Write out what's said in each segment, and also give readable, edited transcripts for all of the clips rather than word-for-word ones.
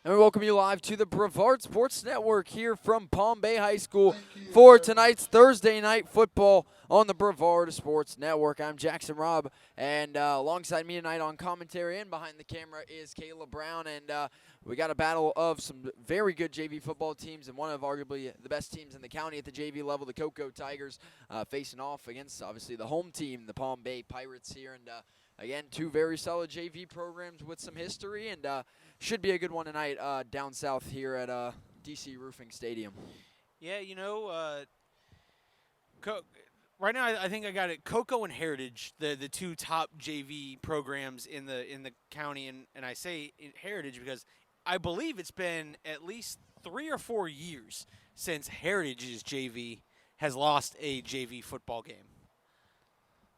And we welcome you live to the Brevard Sports Network here from Palm Bay High School for tonight's Thursday night football on the Brevard Sports Network. I'm Jackson Robb, and alongside me tonight on commentary and behind the camera is Kayla Brown. And we got a battle of some very good JV football teams and one of arguably the best teams in the county at the JV level, the Cocoa Tigers, facing off against obviously the home team, the Palm Bay Pirates here. And again, two very solid JV programs with some history, and should be a good one tonight down south here at DC Roofing Stadium. Yeah, right now I think I got it. Cocoa and Heritage, the two top JV programs in the county, and I say Heritage because I believe it's been at least 3 or 4 years since Heritage's JV has lost a JV football game.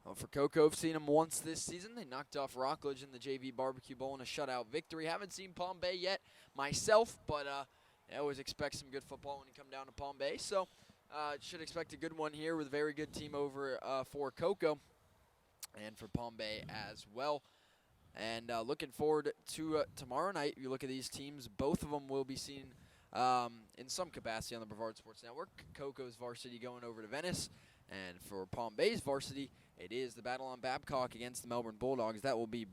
Well, for Cocoa, I've seen them once this season. They knocked off Rockledge in the JV Barbecue Bowl in a shutout victory. Haven't seen Palm Bay yet myself, but I always expect some good football when you come down to Palm Bay. So should expect a good one here with a very good team over for Cocoa and for Palm Bay as well. And looking forward to tomorrow night. You look at these teams, both of them will be seen in some capacity on the Brevard Sports Network. Cocoa's varsity going over to Venice, and for Palm Bay's varsity, it is the battle on Babcock against the Melbourne Bulldogs. That will be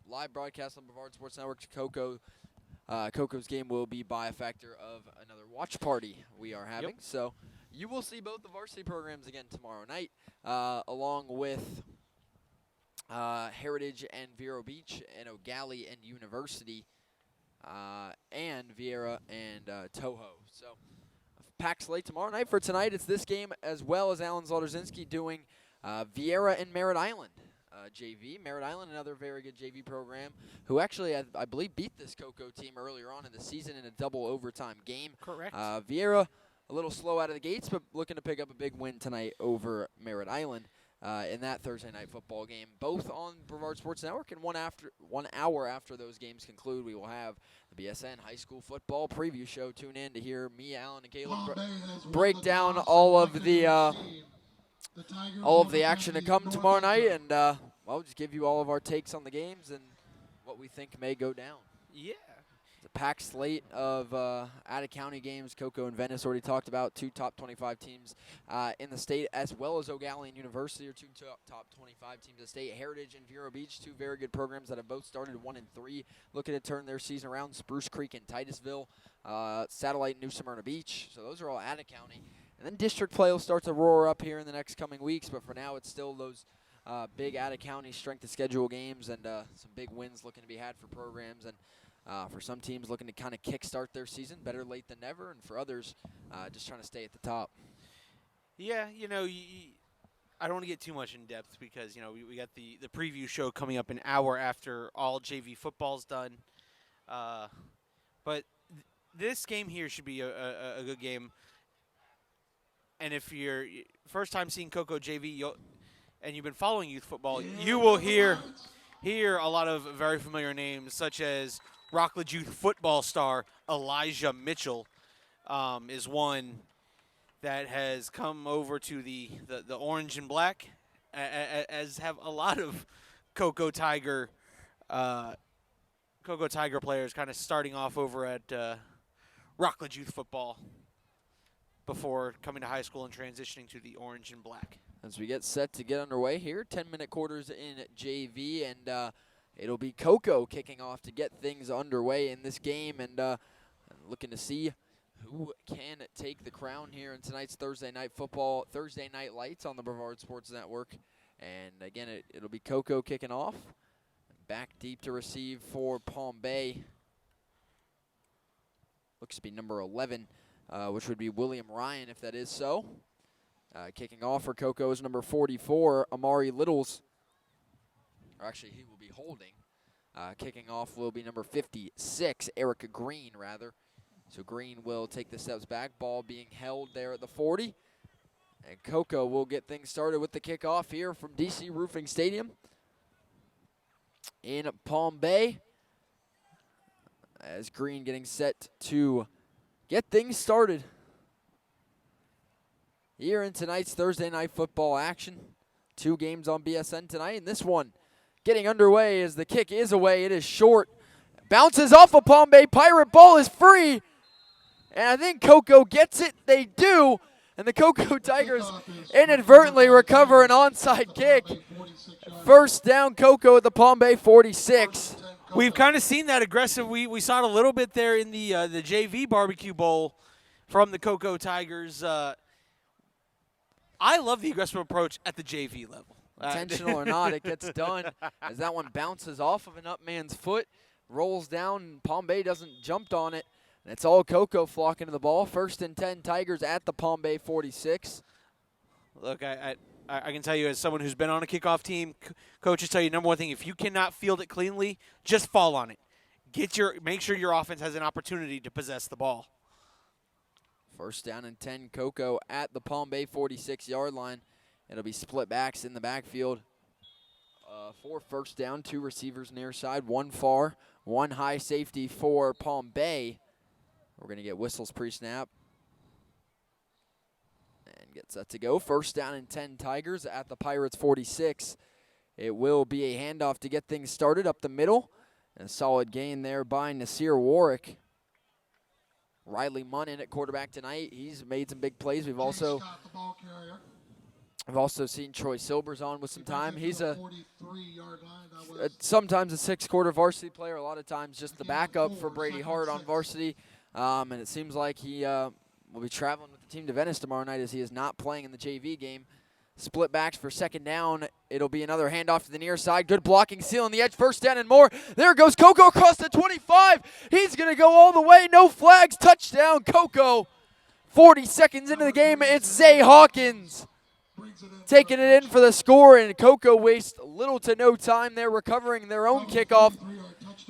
live broadcast on Brevard Sports Network. Cocoa's game will be by a factor of another watch party we are having. Yep. So you will see both the varsity programs again tomorrow night, along with Heritage and Vero Beach and O'Galley and University, and Vieira and Toho. So packed slate tomorrow night. For tonight, it's this game as well as Alan Zolderzinski doing Vieira and Merritt Island JV. Merritt Island, another very good JV program, who actually, I believe, beat this Cocoa team earlier on in the season in a double overtime game. Correct. Vieira, a little slow out of the gates, but looking to pick up a big win tonight over Merritt Island in that Thursday night football game, both on Brevard Sports Network. And 1 hour after those games conclude, we will have the BSN High School Football Preview Show. Tune in to hear me, Alan, and Caleb break down all of the action to come tomorrow night, and we'll just give you all of our takes on the games and what we think may go down. Yeah. It's a packed slate of out-of-county games. Cocoa and Venice already talked about, two top 25 teams in the state, as well as O'Galley and University are two top 25 teams in the state. Heritage and Vero Beach, two very good programs that have both started 1-3, looking to turn their season around. Spruce Creek and Titusville, Satellite and New Smyrna Beach. So those are all out-of-county. And then district play will start to roar up here in the next coming weeks, but for now it's still those big out-of-county strength of schedule games and some big wins looking to be had for programs. And for some teams looking to kind of kickstart their season, better late than never, and for others just trying to stay at the top. Yeah, I don't want to get too much in depth because, we got the preview show coming up an hour after all JV football's done. But this game here should be a good game. And if you're first time seeing Cocoa JV and you've been following youth football, you will hear a lot of very familiar names, such as Rockledge Youth football star Elijah Mitchell is one that has come over to the orange and black, as have a lot of Cocoa Tiger players kind of starting off over at Rockledge Youth football before coming to high school and transitioning to the orange and black. As we get set to get underway here, 10-minute quarters in JV, and it'll be Cocoa kicking off to get things underway in this game, and looking to see who can take the crown here in tonight's Thursday night lights on the Brevard Sports Network. And again, it'll be Cocoa kicking off. Back deep to receive for Palm Bay. Looks to be number 11. Which would be William Ryan, if that is so. Kicking off for Cocoa is number 44, Amari Littles. Or actually, he will be holding. Kicking off will be number 56, Eric Green, rather. So Green will take the steps back, ball being held there at the 40. And Cocoa will get things started with the kickoff here from DC Roofing Stadium in Palm Bay. As Green getting set to get things started here in tonight's Thursday night football action. Two games on BSN tonight, and this one getting underway as the kick is away. It is short, Bounces off of Palm Bay. Pirate ball is free. And I think Cocoa gets it. They do. And the Cocoa Tigers inadvertently recover an onside kick. First down, Cocoa at the Palm Bay 46. We've kind of seen that aggressive. We saw it a little bit there in the JV Barbecue Bowl from the Cocoa Tigers. I love the aggressive approach at the JV level. Intentional or not, it gets done as that one bounces off of an up man's foot, rolls down, and Palm Bay doesn't jump on it. And it's all Cocoa flocking to the ball. First and 10, Tigers at the Palm Bay 46. Look, I can tell you as someone who's been on a kickoff team, coaches tell you number one thing, if you cannot field it cleanly, just fall on it. Make sure your offense has an opportunity to possess the ball. First down and 10, Cocoa at the Palm Bay 46-yard line. It'll be split backs in the backfield. 4 first down, 2 receivers near side, 1 far, 1 high safety for Palm Bay. We're going to get whistles pre-snap. And get set to go. First down and 10, Tigers at the Pirates 46. It will be a handoff to get things started up the middle. And a solid gain there by Nasir Warwick. Riley Munn in at quarterback tonight. He's made some big plays. We've also seen Troy Silbers on with some time. He's sometimes a 6-quarter varsity player, a lot of times just the backup for Brady Hart on varsity. And it seems like he will be traveling with the team to Venice tomorrow night as he is not playing in the JV game. Split backs for second down. It'll be another handoff to the near side. Good blocking, sealing the edge. First down and more. There goes Cocoa across the 25. He's going to go all the way. No flags. Touchdown, Cocoa. 40 seconds into the game, it's Zay Hawkins taking it in for the score, and Cocoa wastes little to no time there recovering their own kickoff.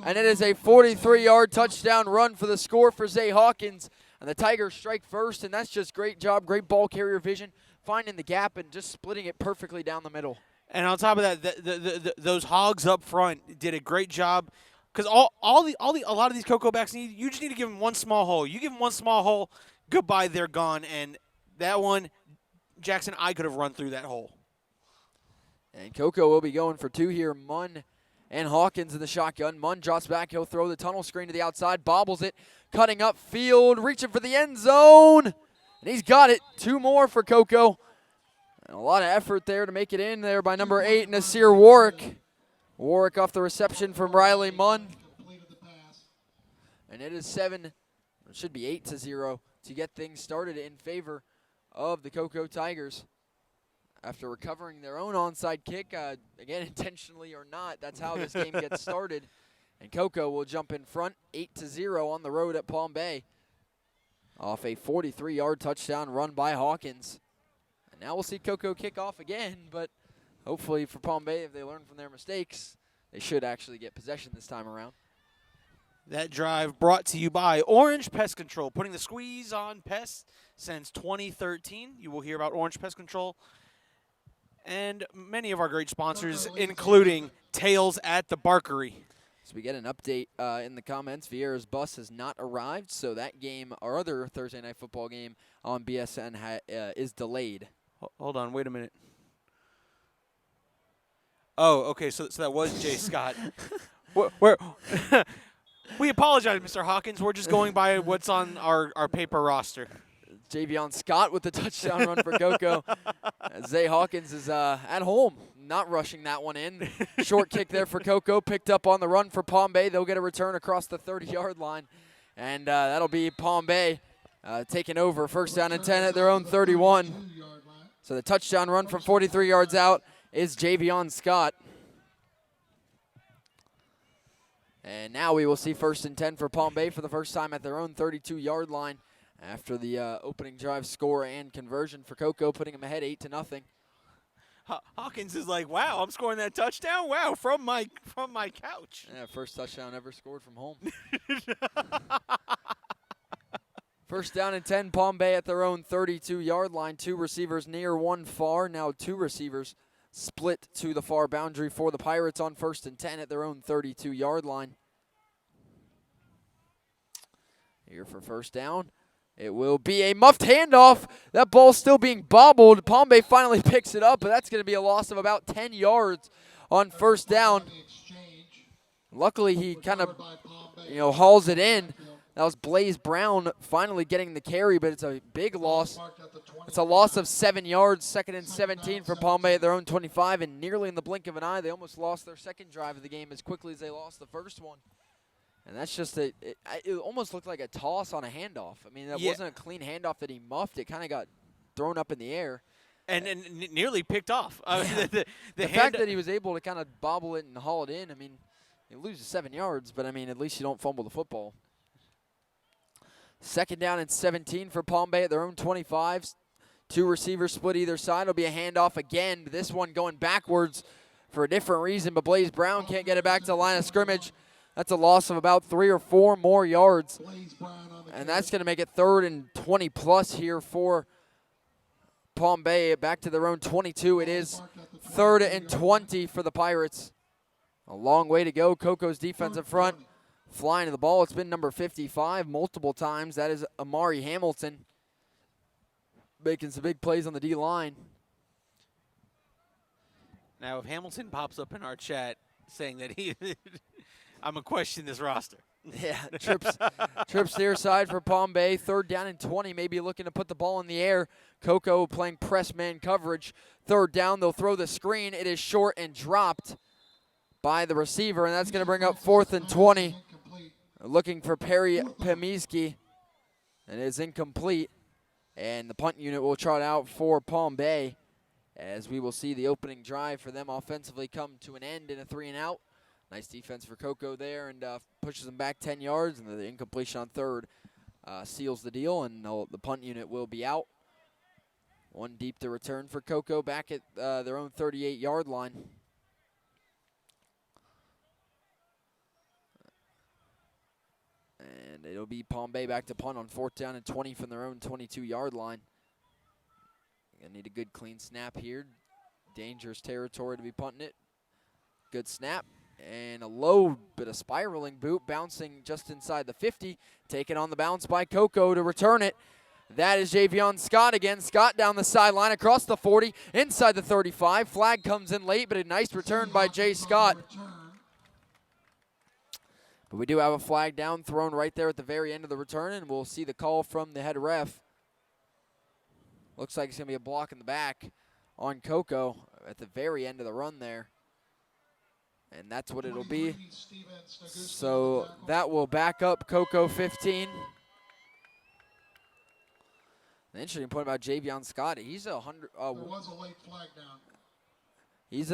And it is a 43-yard touchdown run for the score for Zay Hawkins. And the Tigers strike first, and that's just great job, great ball carrier vision, finding the gap and just splitting it perfectly down the middle. And on top of that, those hogs up front did a great job because a lot of these Cocoa backs you just need to give them one small hole. You give them one small hole, goodbye, they're gone. And that one, Jackson, I could have run through that hole. And Cocoa will be going for 2 here. Munn and Hawkins in the shotgun. Munn drops back. He'll throw the tunnel screen to the outside, bobbles it, cutting up field, reaching for the end zone. And he's got it. 2 more for Cocoa. And a lot of effort there to make it in there by number 8, Nasir Warwick. Warwick off the reception from Riley Munn. And it is 8-0 to get things started in favor of the Cocoa Tigers. After recovering their own onside kick, again, intentionally or not, that's how this game gets started. And Cocoa will jump in front, 8-0 on the road at Palm Bay, off a 43-yard touchdown run by Hawkins. And now we'll see Cocoa kick off again, but hopefully for Palm Bay, if they learn from their mistakes, they should actually get possession this time around. That drive brought to you by Orange Pest Control, putting the squeeze on pests since 2013. You will hear about Orange Pest Control and many of our great sponsors, including Tails at the Barkery. So we get an update in the comments. Vieira's bus has not arrived, so that game, our other Thursday night football game on BSN is delayed. Hold on, wait a minute. Oh, okay, so that was Jay Scott. We apologize, Mr. Hawkins. We're just going by what's on our paper roster. Javion Scott with the touchdown run for Cocoa. Zay Hawkins is at home, not rushing that one in. Short kick there for Cocoa, picked up on the run for Palm Bay. They'll get a return across the 30-yard line, and that'll be Palm Bay taking over. First down and 10 at their own 31. So the touchdown run from 43 yards out is Javion Scott. And now we will see first and 10 for Palm Bay for the first time at their own 32-yard line after the opening drive score and conversion for Cocoa, putting them ahead 8-0. Hawkins is like, wow, I'm scoring that touchdown? Wow, from my couch. Yeah, first touchdown ever scored from home. First down and 10, Palm Bay at their own 32-yard line. 2 receivers near, 1 far. Now 2 receivers split to the far boundary for the Pirates on first and 10 at their own 32-yard line. Here for first down. It will be a muffed handoff. That ball's still being bobbled. Palm Bay finally picks it up, but that's going to be a loss of about 10 yards on first down. Luckily, he kind of, hauls it in. That was Blaze Brown finally getting the carry, but it's a big loss. It's a loss of 7 yards, 2nd and 17 for Palm Bay at their own 25, and nearly in the blink of an eye, they almost lost their second drive of the game as quickly as they lost the first one. And that's just it almost looked like a toss on a handoff. I mean, that wasn't a clean handoff that he muffed. It kind of got thrown up in the air. And nearly picked off. The fact that he was able to kind of bobble it and haul it in, I mean, he loses 7 yards, but, I mean, at least you don't fumble the football. 2nd down and 17 for Palm Bay at their own 25. 2 receivers split either side. It'll be a handoff again. This one going backwards for a different reason, but Blaze Brown can't get it back to the line of scrimmage. That's a loss of about 3 or 4 more yards. And that's going to make it 3rd and 20-plus here for Palm Bay. Back to their own 22. It is 3rd and 20 for the Pirates. A long way to go. Coco's defensive front flying to the ball. It's been number 55 multiple times. That is Amari Hamilton making some big plays on the D-line. Now, if Hamilton pops up in our chat saying that I'm going to question this roster. Yeah, trips near side for Palm Bay. 3rd down and 20, maybe looking to put the ball in the air. Coco playing press man coverage. 3rd down, they'll throw the screen. It is short and dropped by the receiver, and that's going to bring up 4th and 20. Looking for Perry Pemiski, and it is incomplete. And the punt unit will trot out for Palm Bay, as we will see the opening drive for them offensively come to an end in a 3-and-out. Nice defense for Coco there, and pushes them back 10 yards, and the incompletion on 3rd seals the deal, and the punt unit will be out. 1 deep to return for Coco back at their own 38-yard line. And it'll be Palm Bay back to punt on 4th down and 20 from their own 22-yard line. Gonna need a good clean snap here. Dangerous territory to be punting it. Good snap. And a low bit of spiraling boot, bouncing just inside the 50. Taken on the bounce by Coco to return it. That is Javion Scott again. Scott down the sideline, across the 40, inside the 35. Flag comes in late, but a nice return by Jay Scott. But we do have a flag down thrown right there at the very end of the return, and we'll see the call from the head ref. Looks like it's going to be a block in the back on Coco at the very end of the run there. And that's what it'll be. So that will back up Coco 15. An interesting point about Javion Scott. He's there was a late flag down. He's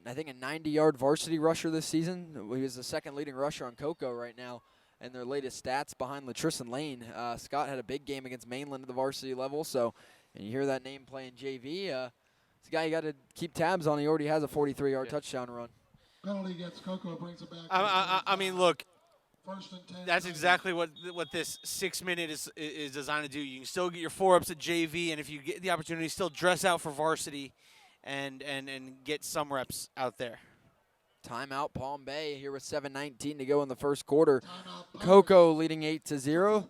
I think a 90-yard varsity rusher this season. He was the 2nd leading rusher on Coco right now in their latest stats behind Latrice Lane. Scott had a big game against Mainland at the varsity level, so and you hear that name playing JV. It's a guy you got to keep tabs on. He already has a 43-yard touchdown run. Penalty against Coco brings it back. I mean, look, 1st and 10. that's exactly what this 6-minute is designed to do. You can still get your 4-ups at JV, and if you get the opportunity, still dress out for varsity and get some reps out there. Timeout Palm Bay here with 7:19 to go in the first quarter. Coco leading 8-0.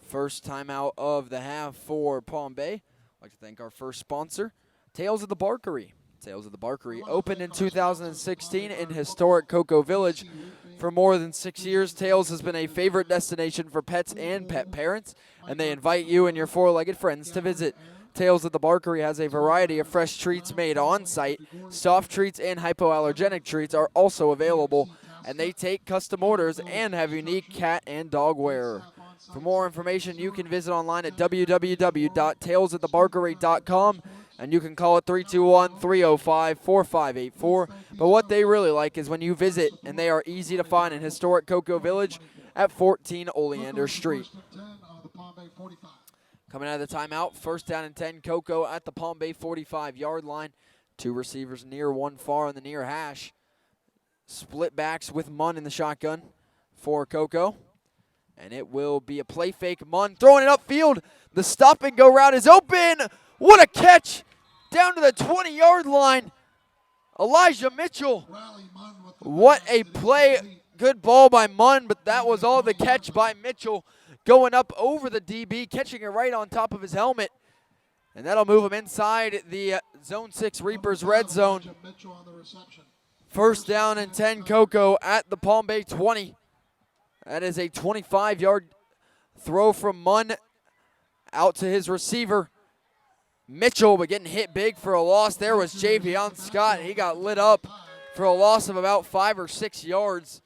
First timeout of the half for Palm Bay. I'd like to thank our first sponsor, Tales of the Barkery. Tales of the Barkery opened in 2016 in historic Coco Village. For more than 6 years, Tales has been a favorite destination for pets and pet parents, and they invite you and your 4-legged friends to visit. Tales of the Barkery has a variety of fresh treats made on-site. Soft treats and hypoallergenic treats are also available, and they take custom orders and have unique cat and dog wear. For more information, you can visit online at www.talesatthebarkery.com, and you can call it 321-305-4584. But what they really like is when you visit, and they are easy to find in historic Coco Village at 14 Oleander Street. Coming out of the timeout, 1st down and 10, Coco at the Palm Bay 45-yard line. 2 receivers near, 1 far in the near hash. Split backs with Munn in the shotgun for Coco. And it will be a play fake. Munn throwing it upfield. The stop and go route is open. What a catch down to the 20-yard line. Elijah Mitchell. What a play. Good ball by Munn, but that was all the catch by Mitchell. Going up over the DB, catching it right on top of his helmet. And that'll move him inside the Zone 6 Reapers red zone. First down and 10, Cocoa at the Palm Bay 20. That is a 25-yard throw from Munn out to his receiver, Mitchell, but getting hit big for a loss. There was Javion Scott. He got lit up for a loss of about 5 or 6 yards.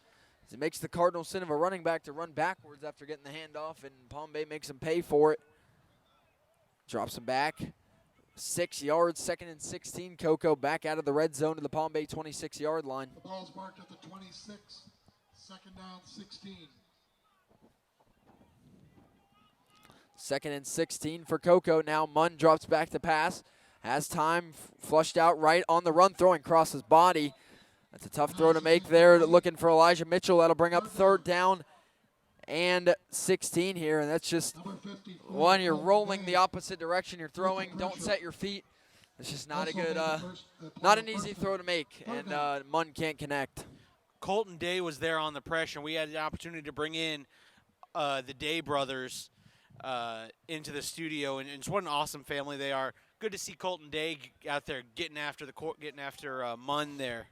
It makes the Cardinals sin of a running back to run backwards after getting the handoff, and Palm Bay makes him pay for it. Drops him back. 6 yards, 2nd and 16. Cocoa back out of the red zone to the Palm Bay 26-yard line. The ball's marked at the 26. 2nd down, 16. 2nd and 16 for Cocoa. Now Munn drops back to pass. Has time, flushed out right on the run, throwing across his body. That's a tough throw to make there, looking for Elijah Mitchell. That'll bring up 3rd down and 16 here, and that's just when you're rolling the opposite direction you're throwing, don't set your feet. It's just not a good, not an easy throw to make, and Munn can't connect. Colton Day was there on the pressure. We had the opportunity to bring in the Day brothers into the studio, and just what an awesome family they are. Good to see Colton Day out there getting after Munn there.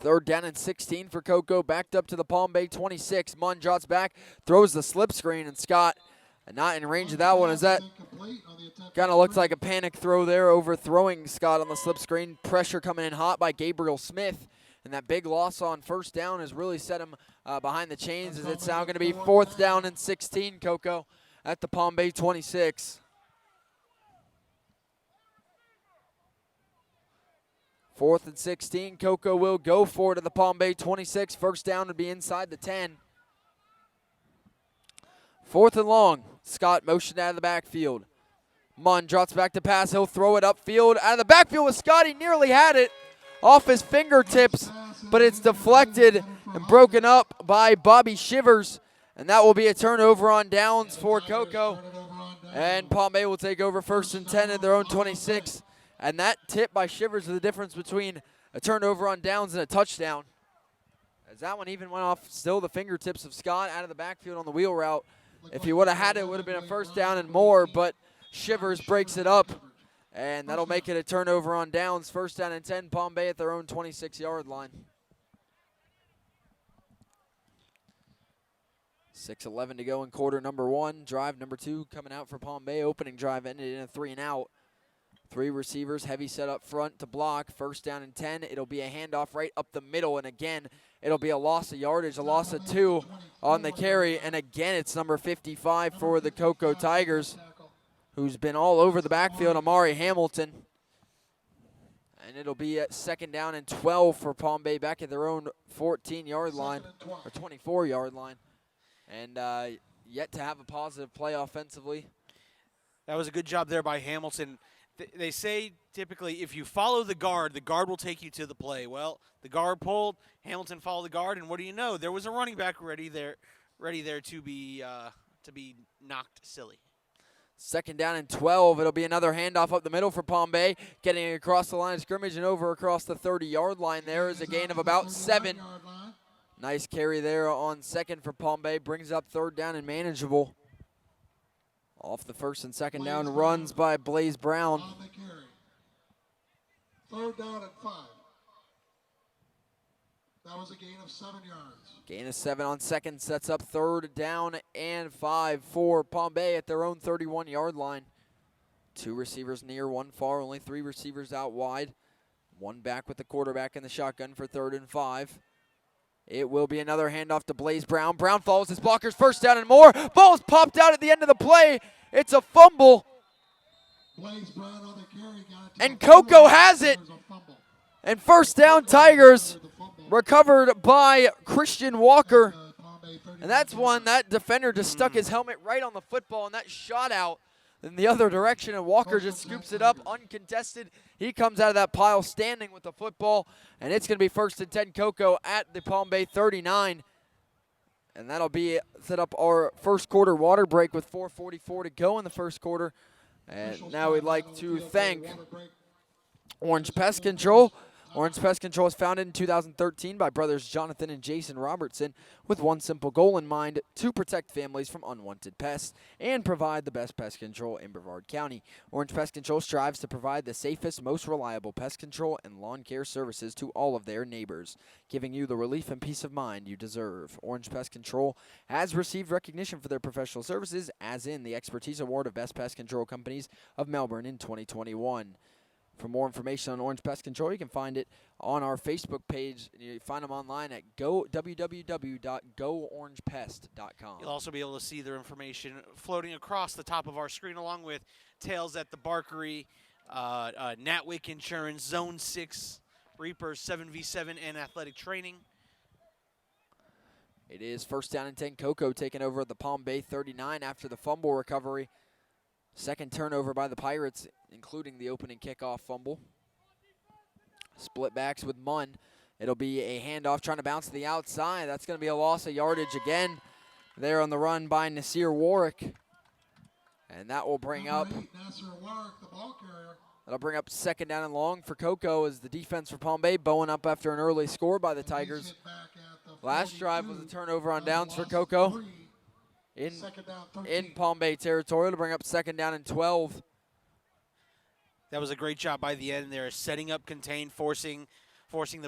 3rd down and 16 for Cocoa, backed up to the Palm Bay 26. Munn drops back, throws the slip screen, and Scott not in range of that one. Is that kind of looks like a panic throw there, overthrowing Scott on the slip screen. Pressure coming in hot by Gabriel Smith, and that big loss on 1st down has really set him behind the chains, as it's now going to be 4th down and 16, Cocoa at the Palm Bay 26. 4th and 16, Cocoa will go for it at the Palm Bay 26. 1st down would be inside the 10. 4th and long. Scott motioned out of the backfield. Munn drops back to pass. He'll throw it upfield. Out of the backfield with Scott. He nearly had it off his fingertips, but it's deflected and broken up by Bobby Shivers. And that will be a turnover on downs for Cocoa. And Palm Bay will take over 1st and 10 at their own 26. And that tip by Shivers is the difference between a turnover on downs and a touchdown. As that one even went off still the fingertips of Scott out of the backfield on the wheel route. If he would have had it, it would have been a 1st down and more, but Shivers breaks it up. And that'll make it a turnover on downs. 1st down and 10, Palm Bay at their own 26-yard line. 6:11 to go in quarter number 1. Drive number 2 coming out for Palm Bay. Opening drive ended in a 3-and-out. 3 receivers, heavy set up front to block. 1st down and 10. It'll be a handoff right up the middle. And again, it'll be a loss of yardage, a loss of 2 on the carry. And again, it's number 55 for the Cocoa Tigers, who's been all over the backfield, Amari Hamilton. And it'll be at 2nd down and 12 for Palm Bay back at their own 14-yard line, or 24-yard line. And yet to have a positive play offensively. That was a good job there by Hamilton. They say typically if you follow the guard will take you to the play. Well, the guard pulled, Hamilton followed the guard, and what do you know? There was a running back ready there to be knocked silly. 2nd down and 12. It'll be another handoff up the middle for Palm Bay, getting across the line of scrimmage and over across the 30-yard line. There is a gain of about 7. Nice carry there on 2nd for Palm Bay. Brings up 3rd down and manageable. Off the 1st and 2nd down runs by Blaze Brown. 3rd down and 5. That was a gain of 7 yards. Gain of 7 on 2nd sets up 3rd down and 5 for Palm Bay at their own 31-yard line. 2 receivers near, 1 far, only 3 receivers out wide. 1 back with the quarterback in the shotgun for 3rd and 5. It will be another handoff to Blaze Brown. Brown follows his blockers, 1st down and more. Ball's popped out at the end of the play. It's a fumble. Blaze Brown on the carry, and Cocoa has it. And 1st down Tigers, recovered by Christian Walker. And that's one, that defender just stuck his helmet right on the football, and that shot out in the other direction, and Walker just scoops it up uncontested. He comes out of that pile standing with the football, and it's going to be 1st and 10 Cocoa at the Palm Bay 39. And that'll be set up our 1st quarter water break with 4:44 to go in the 1st quarter. And now we'd like to thank Orange Pest Control, Orange Pest Control was founded in 2013 by brothers Jonathan and Jason Robertson with one simple goal in mind: to protect families from unwanted pests and provide the best pest control in Brevard County. Orange Pest Control strives to provide the safest, most reliable pest control and lawn care services to all of their neighbors, giving you the relief and peace of mind you deserve. Orange Pest Control has received recognition for their professional services, as in the Expertise Award of Best Pest Control Companies of Melbourne in 2021. For more information on Orange Pest Control, you can find it on our Facebook page. You find them online at www.goorangepest.com. You'll also be able to see their information floating across the top of our screen, along with Tails at the Barkery, Natwick Insurance, Zone 6, Reapers 7v7, and Athletic Training. It is first down and 10. Coco taking over at the Palm Bay 39 after the fumble recovery. Second turnover by the Pirates, including the opening kickoff fumble. Split backs with Munn. It'll be a handoff trying to bounce to the outside. That's going to be a loss of yardage again there on the run by Nasir Warwick. And that will bring up, that'll bring up second down and long for Coco as the defense for Palm Bay bowing up after an early score by the Tigers. Last drive was a turnover on downs for Coco in Palm Bay territory to bring up second down and 12. That was a great job by the end there, setting up contain, forcing Warwick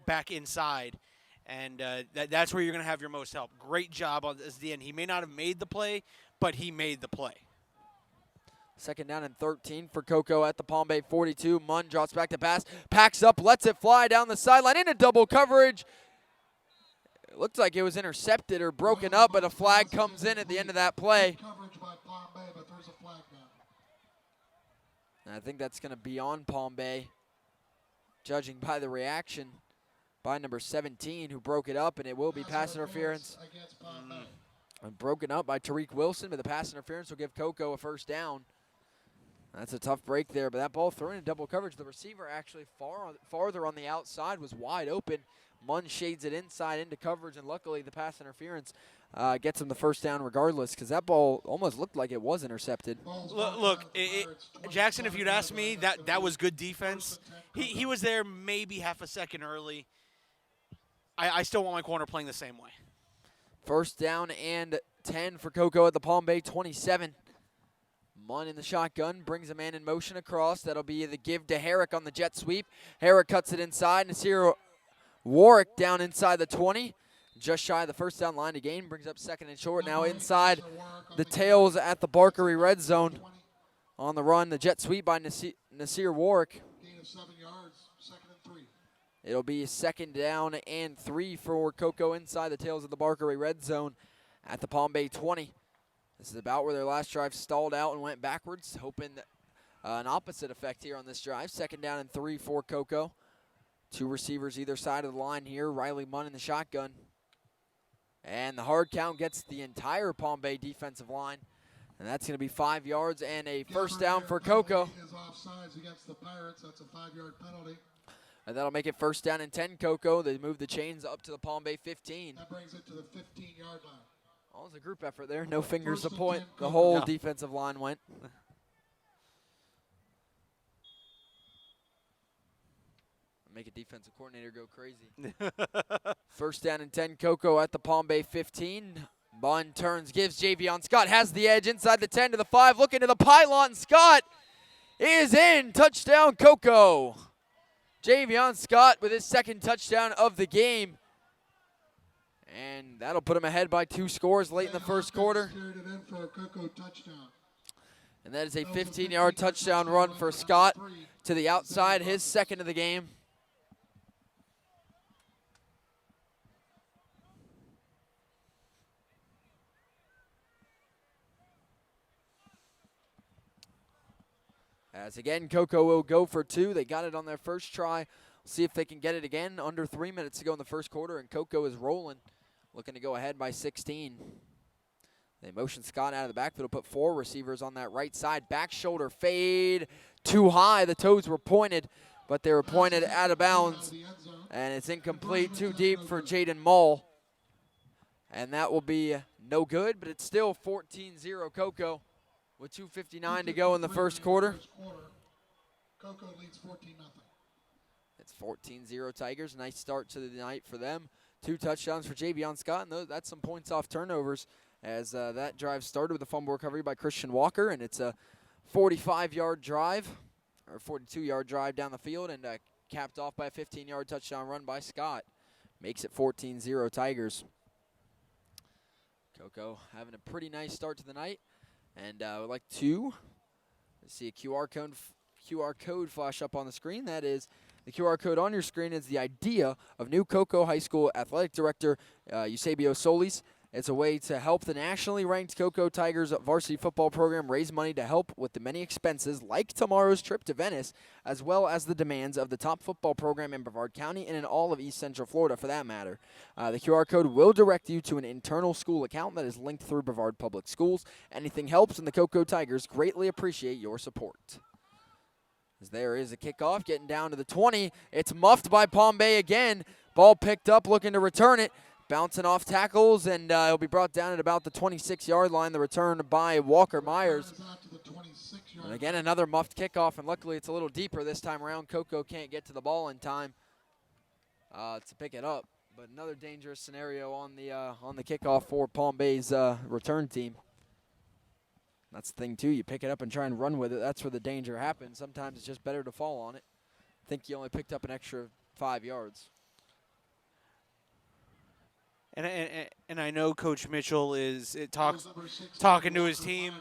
back inside, and that's where you're going to have your most help. Great job on this, the end. He may not have made the play, but he made the play. Second down and 13 for Coco at the Palm Bay 42. Munn drops back to pass, packs up, lets it fly down the sideline into double coverage. It looked like it was intercepted or broken up, but a flag comes in at the end of that play. And I think that's going to be on Palm Bay, judging by the reaction by number 17, who broke it up, and it will be pass interference. And broken up by Tariq Wilson, but the pass interference will give Coco a first down. That's a tough break there, but that ball thrown in double coverage. The receiver actually farther on the outside was wide open. Munn shades it inside into coverage, and luckily the pass interference gets him the first down regardless, because that ball almost looked like it was intercepted. Look, Jackson, if you'd asked me, that was good defense. He was there maybe half a second early. I still want my corner playing the same way. First down and 10 for Coco at the Palm Bay 27. Munn in the shotgun, brings a man in motion across. That'll be the give to Herrick on the jet sweep. Herrick cuts it inside. Nasir Warwick down inside the 20. Just shy of the first down line to gain. Brings up second and short. Now inside the tails at the Barkery red zone. On the run, the jet sweep by Nasir Warwick. Gain of 7 yards, 2nd and 3. It'll be second down and 3 for Coco inside the tails of the Barkery red zone at the Palm Bay 20. This is about where their last drive stalled out and went backwards, hoping an opposite effect here on this drive. Second down and 3 for Coco. Two receivers either side of the line here. Riley Munn in the shotgun. And the hard count gets the entire Palm Bay defensive line. And that's going to be 5 yards and a first down for Coco. Is offsides against the Pirates. That's a 5-yard penalty. And that'll make it first down and 10, Coco. They move the chains up to the Palm Bay 15. That brings it to the 15-yard line. Well, it was a group effort there. No fingers to First and point. 10, The Coco. whole No. defensive line went. Make a defensive coordinator go crazy. First down and 10, Coco at the Palm Bay 15. Munn turns, gives Javion Scott, has the edge inside the 10 to the 5, looking to the pylon. Scott is in. Touchdown, Coco. Javion Scott with his second touchdown of the game. And that'll put him ahead by 2 scores late in the first quarter. Carried it in for a Coco touchdown. And that is a 15-yard touchdown run for Scott to the outside, his second of the game. As again, Coco will go for 2. They got it on their first try. See if they can get it again. Under 3 minutes to go in the first quarter, and Coco is rolling, looking to go ahead by 16. They motion Scott out of the backfield, put 4 receivers on that right side. Back shoulder fade too high. The toes were pointed, but they were pointed out of bounds, and it's incomplete, too deep for Jaden Mull. And that will be no good, but it's still 14-0 Coco with 2:59 to go in the first quarter. Coco leads 14-0. It's 14-0 Tigers. Nice start to the night for them. 2 touchdowns for Javion Scott, and that's some points off turnovers as that drive started with a fumble recovery by Christian Walker, and it's a 45-yard drive, or 42-yard drive down the field, and capped off by a 15-yard touchdown run by Scott. Makes it 14-0 Tigers. Coco having a pretty nice start to the night, and I would like to see a QR code flash up on the screen. That is the QR code on your screen is the idea of new Coco High School Athletic Director Eusebio Solis. It's a way to help the nationally ranked Coco Tigers varsity football program raise money to help with the many expenses like tomorrow's trip to Venice, as well as the demands of the top football program in Brevard County and in all of East Central Florida for that matter. The QR code will direct you to an internal school account that is linked through Brevard Public Schools. Anything helps, and the Coco Tigers greatly appreciate your support. As there is a kickoff, getting down to the 20. It's muffed by Palm Bay again. Ball picked up, looking to return it. Bouncing off tackles, and it'll be brought down at about the 26-yard line. The return by Walker Myers. And again, another muffed kickoff, and luckily it's a little deeper this time around. Coco can't get to the ball in time to pick it up. But another dangerous scenario on the kickoff for Palm Bay's return team. That's the thing, too. You pick it up and try and run with it. That's where the danger happens. Sometimes it's just better to fall on it. I think you only picked up an extra 5 yards. And I know Coach Mitchell is talking to his team.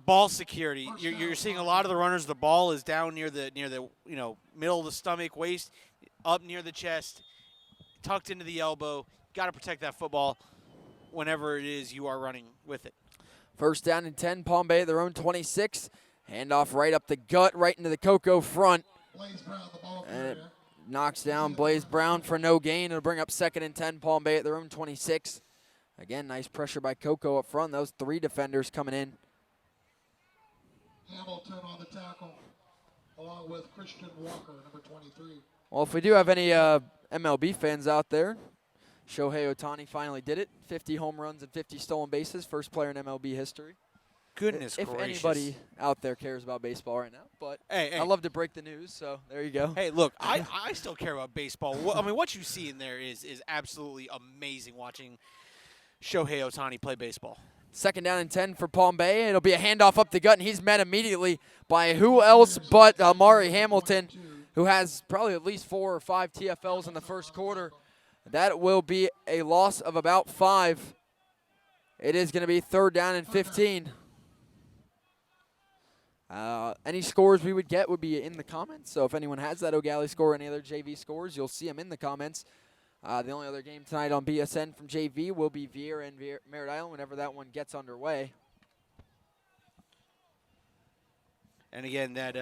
Ball security. You're seeing a lot of the runners. The ball is down near the middle of the stomach, waist, up near the chest, tucked into the elbow. Got to protect that football whenever it is you are running with it. First down and 10, Palm Bay at their own 26. Handoff right up the gut, right into the Coco front. And it knocks down Blaze Brown for no gain. It'll bring up 2nd and 10, Palm Bay at their own 26. Again, nice pressure by Coco up front. Those 3 defenders coming in. Hamilton on the tackle, along with Christian Walker, number 23. Well, if we do have any MLB fans out there, Shohei Ohtani finally did it. 50 home runs and 50 stolen bases. First player in MLB history. Goodness if gracious. Anybody out there cares about baseball right now. But hey. I love to break the news, so there you go. Hey, look, I still care about baseball. What you see in there is absolutely amazing watching Shohei Ohtani play baseball. 2nd down and 10 for Palm Bay. It'll be a handoff up the gut, and he's met immediately by who else but Amari Hamilton, who has probably at least 4 or 5 TFLs in the first quarter. That will be a loss of about 5. It is going to be 3rd down and 15. Any scores we would get would be in the comments. So if anyone has that O'Galley score or any other JV scores, you'll see them in the comments. The only other game tonight on BSN from JV will be Vieira and Merritt Island whenever that one gets underway. And again, that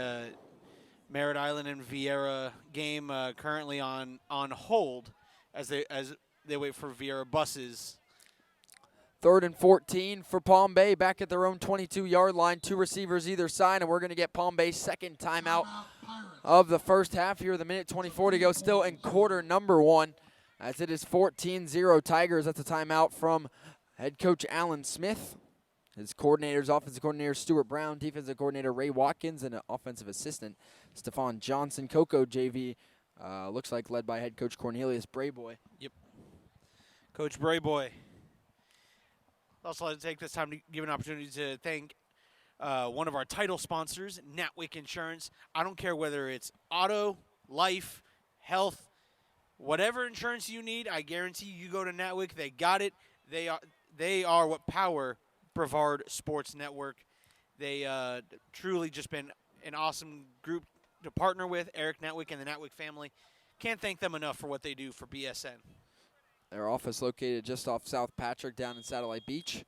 Merritt Island and Vieira game currently on hold as they wait for Vieira buses. 3rd and 14 for Palm Bay, back at their own 22-yard line. 2 receivers either side, and we're going to get Palm Bay's 2nd timeout of the first half here. The minute 24 to go still in quarter number 1. As it is 14-0 Tigers. That's a timeout from head coach Alan Smith. His coordinators, offensive coordinator Stuart Brown, defensive coordinator Ray Watkins, and offensive assistant Stephon Johnson. Coco JV looks like led by head coach Cornelius Brayboy. Yep. Coach Brayboy. I'd also like to take this time to give an opportunity to thank one of our title sponsors, Natwick Insurance. I don't care whether it's auto, life, health, whatever insurance you need, I guarantee you go to Natwick. They got it. They are what power Brevard Sports Network. They truly just been an awesome group to partner with, Eric Natwick and the Natwick family. Can't thank them enough for what they do for BSN. Their office located just off South Patrick down in Satellite Beach.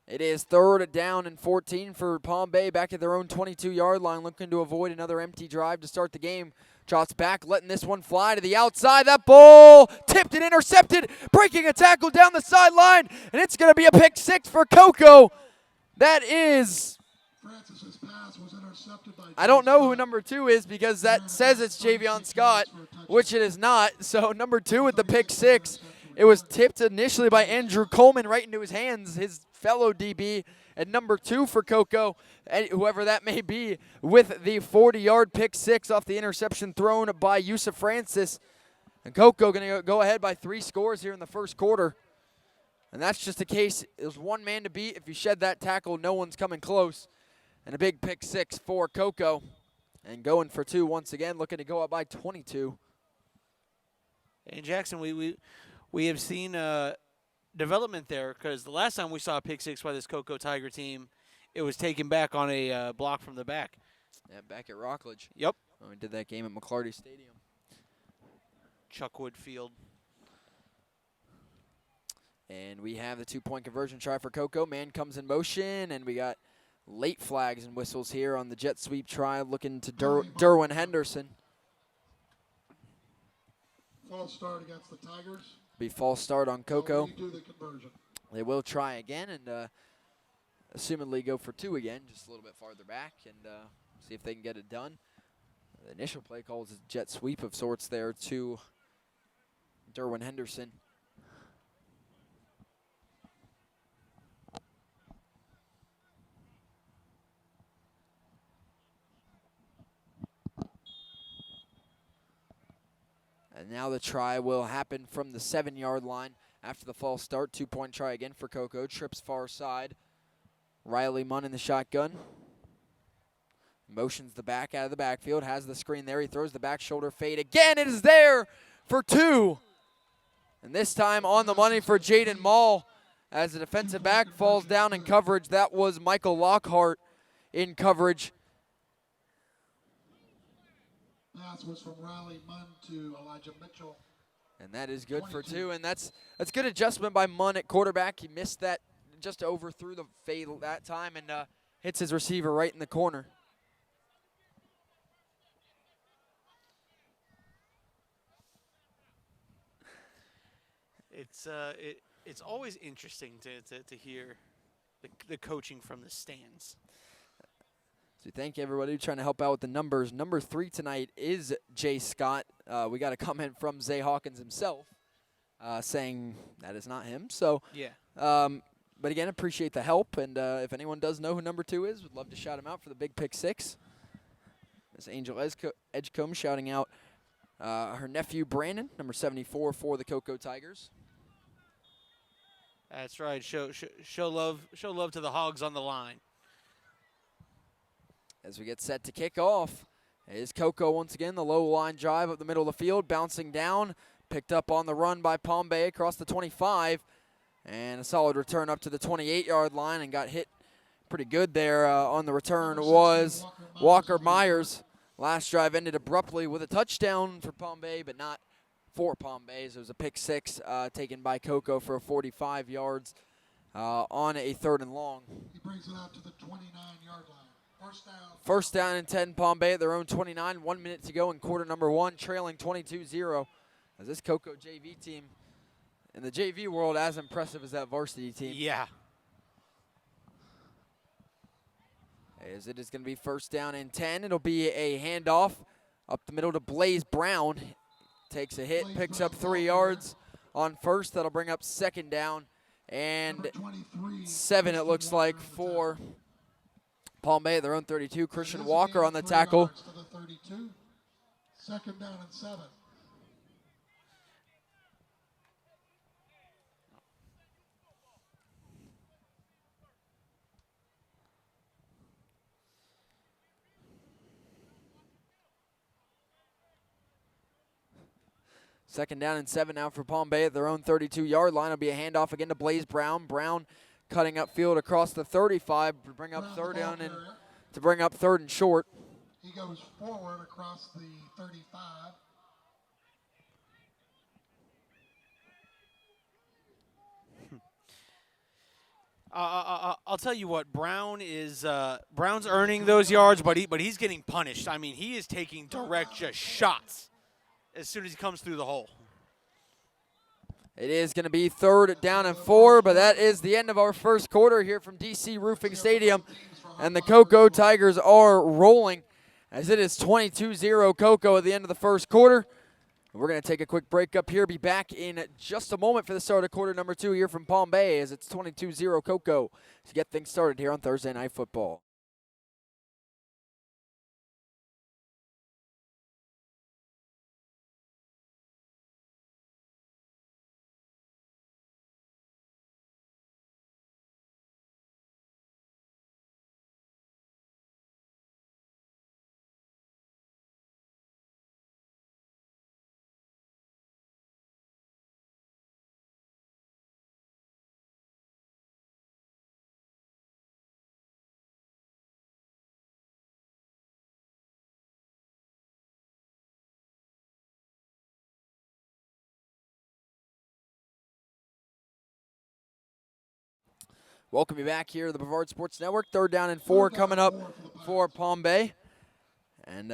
It is 3rd down and 14 for Palm Bay back at their own 22-yard line, looking to avoid another empty drive to start the game. Trots back, letting this one fly to the outside. That ball tipped and intercepted, breaking a tackle down the sideline, and it's going to be a pick 6 for Coco. That is, I don't know who number 2 is because that says it's Javion Scott, which it is not. So number 2 with the pick 6 It was tipped initially by Andrew Coleman right into his hands, his fellow DB, at number 2 for Cocoa, whoever that may be, with the 40-yard pick 6 off the interception thrown by Yusuf Francis. And Cocoa going to go ahead by 3 scores here in the first quarter. And that's just a case, there's one man to beat. If you shed that tackle, no one's coming close. And a big pick 6 for Cocoa. And going for 2 once again, looking to go up by 22. And Jackson, we have seen development there, because the last time we saw a pick 6 by this Cocoa Tiger team, it was taken back on a block from the back. Yeah, back at Rockledge. Yep. When we did that game at McClarty Stadium. Chuckwood Field. And we have the 2-point conversion try for Cocoa. Man comes in motion, and we got late flags and whistles here on the jet sweep try, looking to Derwin Henderson. False start against the Tigers. Be false start on Cocoa. Do the conversion. They will try again and assumedly go for 2 again, just a little bit farther back, and see if they can get it done. The initial play call is a jet sweep of sorts there to Derwin Henderson. And now the try will happen from the 7-yard line after the false start. 2-point try again for Cocoa. Trips far side. Riley Munn in the shotgun. Motions the back out of the backfield. Has the screen there. He throws the back shoulder fade. Again, it is there for 2. And this time on the money for Jaden Mall as the defensive back falls down in coverage. That was Michael Lockhart in coverage. Pass was from Riley Munn to Elijah Mitchell. And that is good for 2, and that's good adjustment by Munn at quarterback. He missed that, just overthrew the fade that time, and hits his receiver right in the corner. It's always interesting to hear the coaching from the stands. So thank everybody trying to help out with the numbers. Number 3 tonight is Jay Scott. We got a comment from Zay Hawkins himself saying that is not him. So yeah. But again, appreciate the help. And if anyone does know who number 2 is, would love to shout him out for the big pick 6. Miss Angel Edgecombe shouting out her nephew Brandon, number 74 for the Cocoa Tigers. That's right. Show love to the Hogs on the line. As we get set to kick off, is Cocoa once again, the low line drive up the middle of the field, bouncing down, picked up on the run by Palm Bay across the 25, and a solid return up to the 28-yard line, and got hit pretty good there on the return was Walker Myers. Last drive ended abruptly with a touchdown for Palm Bay, but not for Palm Bay. So it was a pick 6 taken by Cocoa for 45 yards on a 3rd and long. He brings it out to the 29-yard line. First down and 10, Palm Bay at their own 29. 1 minute to go in quarter number 1, trailing 22-0. As this Cocoa JV team, in the JV world, as impressive as that varsity team. Yeah. As it is going to be first down and 10. It'll be a handoff up the middle to Blaze Brown. Takes a hit, picks up 3 yards on first. That'll bring up 2nd down and 7, it looks like, for Palm Bay at their own 32. Christian Walker on the tackle. 2nd down and 7. Second down and 7 now for Palm Bay at their own 32-yard line. It'll be a handoff again to Blaze Brown. Brown cutting upfield across the 35 to bring up 3rd down and to bring up 3rd and short. He goes forward across the 35. I'll tell you what, Brown's earning those yards, but he's getting punished. I mean, he is taking direct just shots as soon as he comes through the hole. It is going to be 3rd down and 4, but that is the end of our first quarter here from DC Roofing Stadium. And the Cocoa Tigers are rolling as it is 22-0 Cocoa at the end of the first quarter. We're going to take a quick break up here. Be back in just a moment for the start of quarter number 2 here from Palm Bay as it's 22-0 Cocoa to get things started here on Thursday Night Football. Welcome you back here to the Brevard Sports Network. 3rd down and 4 coming up for Palm Bay. And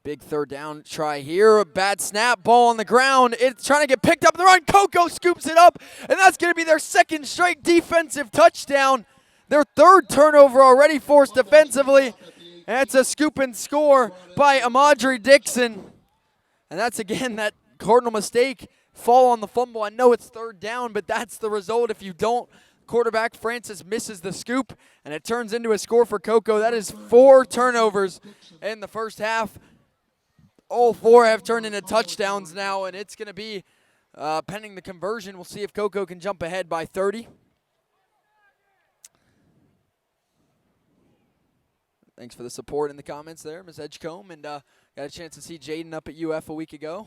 big 3rd down try here. A bad snap, ball on the ground. It's trying to get picked up in the run. Cocoa scoops it up, and that's going to be their 2nd straight defensive touchdown. Their 3rd turnover already forced defensively. And it's a scoop and score by Amadri Dixon. And that's, again, that cardinal mistake. Fall on the fumble. I know it's 3rd down, but that's the result if you don't. Quarterback Francis misses the scoop, and it turns into a score for Cocoa. That is 4 turnovers in the first half. All 4 have turned into touchdowns now, and it's going to be pending the conversion. We'll see if Cocoa can jump ahead by 30. Thanks for the support in the comments there, Ms. Edgecombe. And got a chance to see Jaden up at UF a week ago.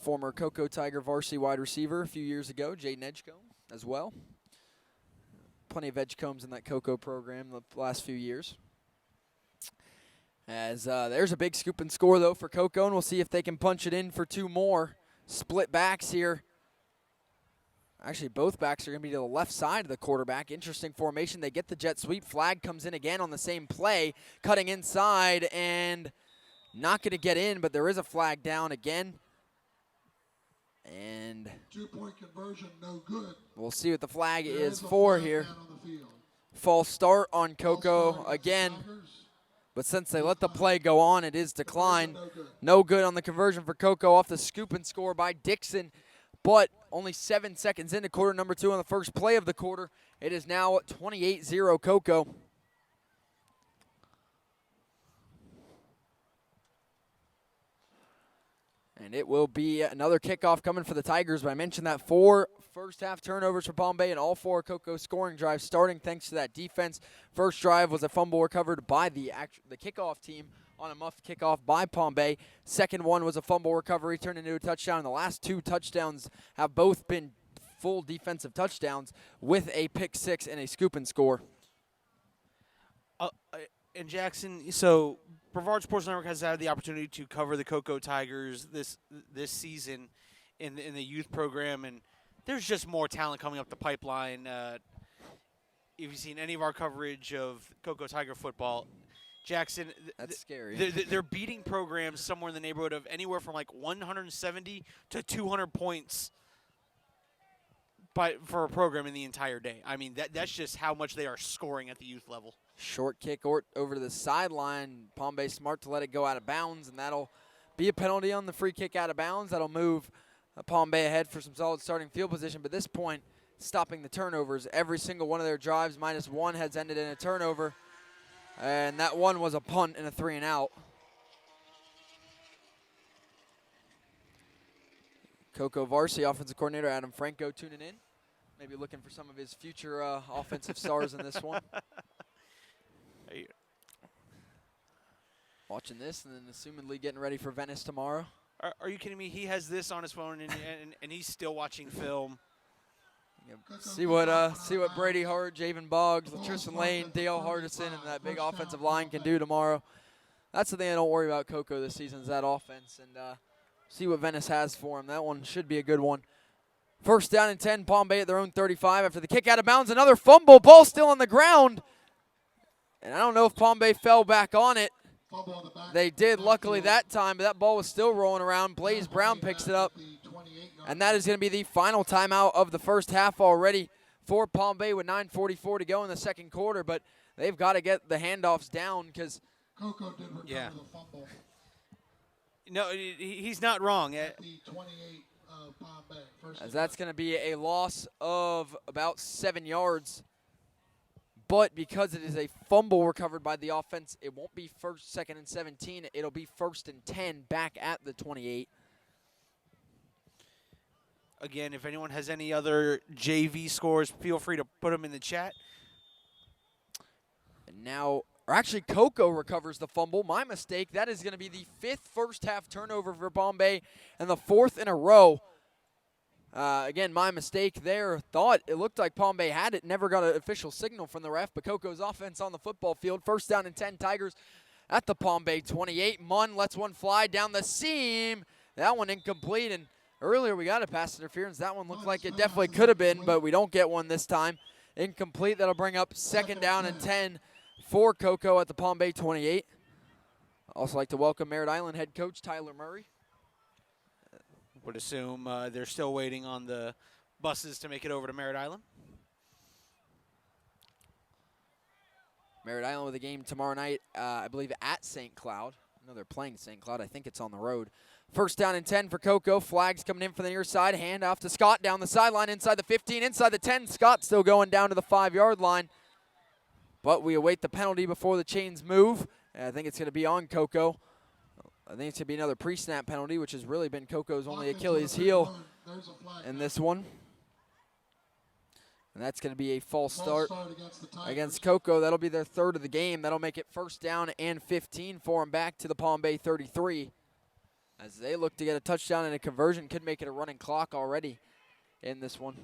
Former Cocoa Tiger varsity wide receiver a few years ago, Jaden Edgecombe as well. Plenty of Edgecombes in that Cocoa program the last few years. As there's a big scoop and score, though, for Cocoa, and we'll see if they can punch it in for 2 more. Split backs here. Actually, both backs are going to be to the left side of the quarterback. Interesting formation. They get the jet sweep. Flag comes in again on the same play, cutting inside, and not going to get in, but there is a flag down again. And 2-point conversion, no good. We'll see what the flag is for here. False start on Cocoa again. But since they let the play go on, it is declined. No good on the conversion for Cocoa off the scoop and score by Dixon. But only 7 seconds into quarter number 2 on the first play of the quarter. It is now 28-0 Cocoa. And it will be another kickoff coming for the Tigers. But I mentioned that 4 first-half turnovers for Palm Bay and all 4 Cocoa scoring drives starting thanks to that defense. First drive was a fumble recovered by the kickoff team on a muffed kickoff by Palm Bay. Second one was a fumble recovery turned into a touchdown. And the last 2 touchdowns have both been full defensive touchdowns with a pick 6 and a scoop and score. And Jackson, so Brevard Sports Network has had the opportunity to cover the Cocoa Tigers this season in the youth program, and there's just more talent coming up the pipeline. If you've seen any of our coverage of Cocoa Tiger football, Jackson, that's scary. They're beating programs somewhere in the neighborhood of anywhere from like 170 to 200 points for a program in the entire day. I mean, that's just how much they are scoring at the youth level. Short kick over to the sideline. Palm Bay smart to let it go out of bounds, and that'll be a penalty on the free kick out of bounds. That'll move Palm Bay ahead for some solid starting field position. But at this point, stopping the turnovers. Every single one of their drives, -1, has ended in a turnover. And that one was a punt and a 3-and-out. Cocoa varsity offensive coordinator Adam Franco tuning in. Maybe looking for some of his future offensive stars in this one. Watching this and then assumedly getting ready for Venice tomorrow. Are you kidding me? He has this on his phone and he's still watching film. See what Brady Hart, Javen Boggs, Tristan Lane, Dale Hardison, and that big offensive line can do tomorrow. That's the thing I don't worry about Cocoa this season is that offense. And see what Venice has for him. That one should be a good one. First down and 10, Palm Bay at their own 35 after the kick out of bounds. Another fumble, ball still on the ground. And I don't know if Palm Bay fell back on it. They did, luckily, that time, but that ball was still rolling around. Blaze Brown picks it up. And that is going to be the final timeout of the first half already for Palm Bay with 9:44 to go in the second quarter. But they've got to get the handoffs down because Cocoa did recover the fumble. No, he's not wrong. At the 28 of Palm Bay. First As and that's 10. going to be a loss of about 7 yards. But because it is a fumble recovered by the offense, it won't be first, second, and 17. It'll be first and 10 back at the 28. Again, if anyone has any other JV scores, feel free to put them in the chat. And now, or actually, Coco recovers the fumble. My mistake. That is going to be the 5th first-half turnover for Bombay and the 4th in a row. Again, my mistake there. Thought it looked like Palm Bay had it. Never got an official signal from the ref, but Coco's offense on the football field. First down and 10 Tigers at the Palm Bay 28. Munn lets one fly down the seam. That one incomplete, and earlier we got a pass interference. That one looked like it definitely could have been, but we don't get one this time. Incomplete. That'll bring up second down and 10 for Coco at the Palm Bay 28. Also like to welcome Merritt Island head coach Tyler Murray. Would assume they're still waiting on the buses to make it over to Merritt Island. Merritt Island with a game tomorrow night, I believe, at St. Cloud. I know they're playing St. Cloud. I think it's on the road. First down and 10 for Coco. Flags coming in from the near side. Hand off to Scott down the sideline, inside the 15, inside the 10. Scott still going down to the 5-yard line. But we await the penalty before the chains move. And I think it's going to be on Coco. I think it's going to be another pre-snap penalty, which has really been Coco's only Achilles heel in this one. And that's going to be a false start against Coco. That'll be their 3rd of the game. That'll make it first down and 15 for them back to the Palm Bay 33. As they look to get a touchdown and a conversion, could make it a running clock already in this one.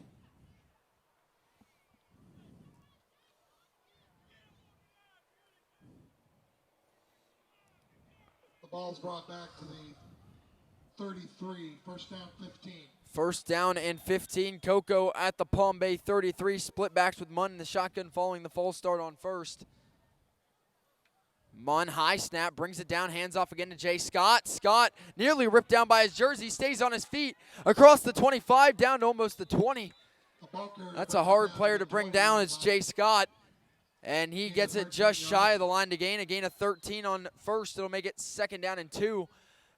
Ball's brought back to the 33, first down 15. First down and 15. Coco at the Palm Bay 33. Split backs with Munn in the shotgun following the false start on first. Munn, high snap, brings it down, hands off again to Jay Scott. Scott nearly ripped down by his jersey, stays on his feet across the 25, down to almost the 20. That's a hard player to bring down. It's Jay Scott. And he gets it just shy of the line to gain. A gain of 13 on first. It'll make it second down and 2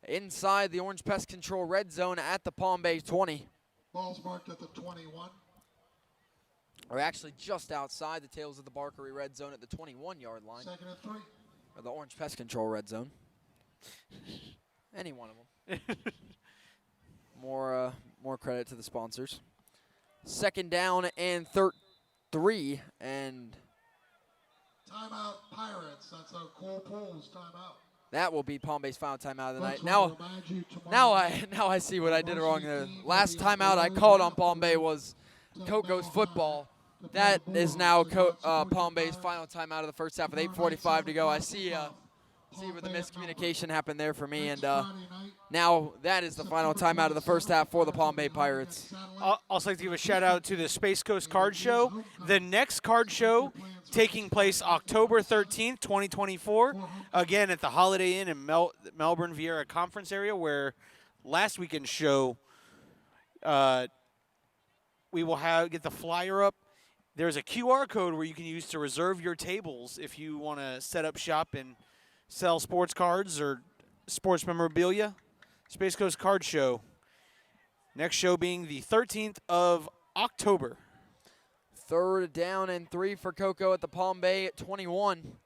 inside the Orange Pest Control red zone at the Palm Bay 20. Ball's marked at the 21. Or actually just outside the tails of the Barkery red zone at the 21-yard line. Second and 3. Or the Orange Pest Control red zone. Any one of them. More credit to the sponsors. Second down and 3. And timeout Pirates. That's a Cole Pools timeout. that will be Palm Bay's final timeout of the night. Folks, Now I see what I did wrong there. Last timeout I called on Palm Bay was Coco's football. That is now Palm Bay's final timeout of the first half with 8:45 to go. I see where the miscommunication happened there for me, and now that is the final timeout of the first half for the Palm Bay Pirates. I'll also like to give a shout out to the Space Coast Card Show. The next card show taking place October 13th, 2024, again at the Holiday Inn in Melbourne Vieira Conference area, where last weekend's show we will get the flyer up. There's a QR code where you can use to reserve your tables if you want to set up shop and sell sports cards or sports memorabilia. Space Coast Card Show. Next show being the 13th of October. Third down and 3 for Coco at the Palm Bay at 21.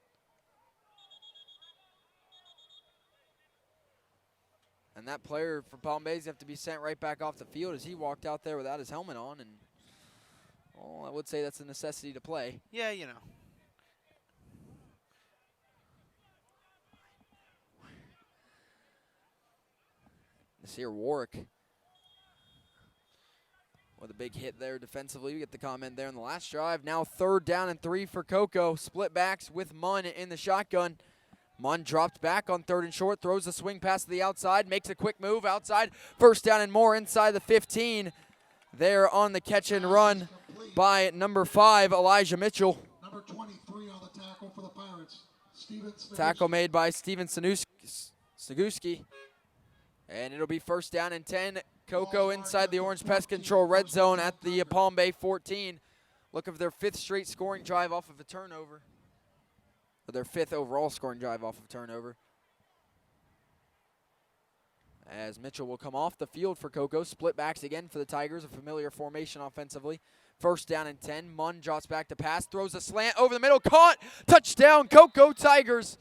And that player for Palm Bay's have to be sent right back off the field as he walked out there without his helmet on. And well, I would say that's a necessity to play. Yeah, you know. This here Warwick with a big hit there defensively. We get the comment there in the last drive. Now third down and 3 for Coco. Split backs with Munn in the shotgun. Munn dropped back on 3rd and short, throws a swing pass to the outside, makes a quick move outside. First down and more inside the 15. There on the catch and run by number 5, Elijah Mitchell. Number 23 on the tackle for the Pirates. Tackle made by Steven Saguski. And it'll be first down and 10. Coco inside the Orange Pest Control red zone at the Palm Bay 14. Looking for their 5th straight scoring drive off of a turnover. Or their 5th overall scoring drive off of turnover. as Mitchell will come off the field for Cocoa. Split backs again for the Tigers, a familiar formation offensively. First down and 10. Munn drops back to pass, throws a slant over the middle, caught, touchdown, Cocoa Tigers.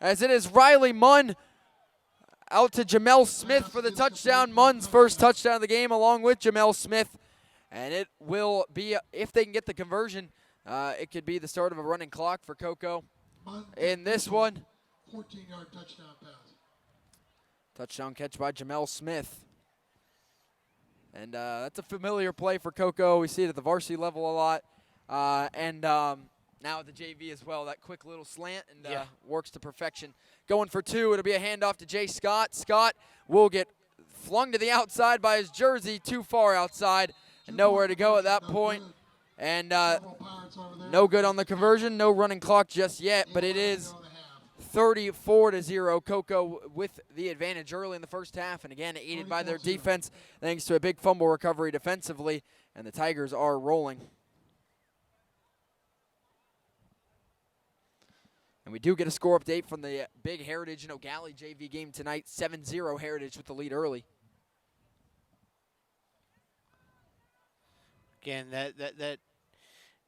As it is Riley Munn out to Jamel Smith for the touchdown. Munn's first touchdown of the game along with Jamel Smith. And it will be, if they can get the conversion, it could be the start of a running clock for Cocoa in this one. 14-yard touchdown pass. Touchdown catch by Jamel Smith. And that's a familiar play for Cocoa. We see it at the varsity level a lot. Now at the JV as well, that quick little slant and works to perfection. Going for two, it'll be a handoff to Jay Scott. Scott will get flung to the outside by his jersey, too far outside, and nowhere to go at that point. And no good on the conversion, no running clock just yet, but it is 34-0. Cocoa with the advantage early in the first half, and again aided by their defense thanks to a big fumble recovery defensively, and the Tigers are rolling. And we do get a score update from the big Heritage and O'Galley JV game tonight. 7-0 Heritage with the lead early. Again, that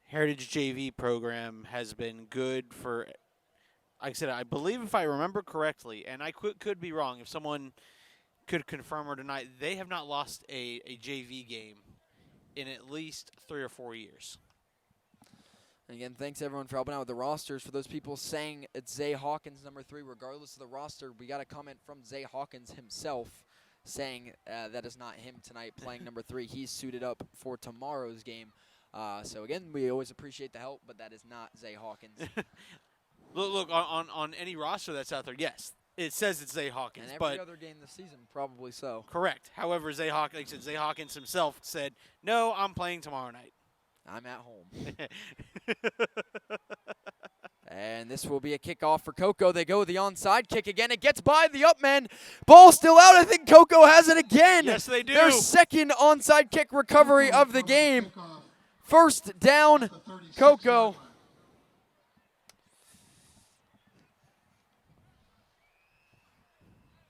Heritage JV program has been good for, like I said, I believe if I remember correctly, and I could be wrong, if someone could confirm or deny, they have not lost a JV game in at least 3 or 4 years. And again, thanks everyone for helping out with the rosters. For those people saying it's Zay Hawkins, number 3, regardless of the roster, we got a comment from Zay Hawkins himself saying that is not him tonight playing number 3. He's suited up for tomorrow's game. So again, we always appreciate the help, but that is not Zay Hawkins. Look on any roster that's out there, yes, it says it's Zay Hawkins. And every but other game this season, probably so. Correct. However, Zay Hawkins himself said, "No, I'm playing tomorrow night. I'm at home." And this will be a kickoff for Cocoa. They go with the onside kick again. It gets by the up man. Ball still out. I think Cocoa has it again. Yes, they do. Their second onside kick recovery of the game. First down, Cocoa.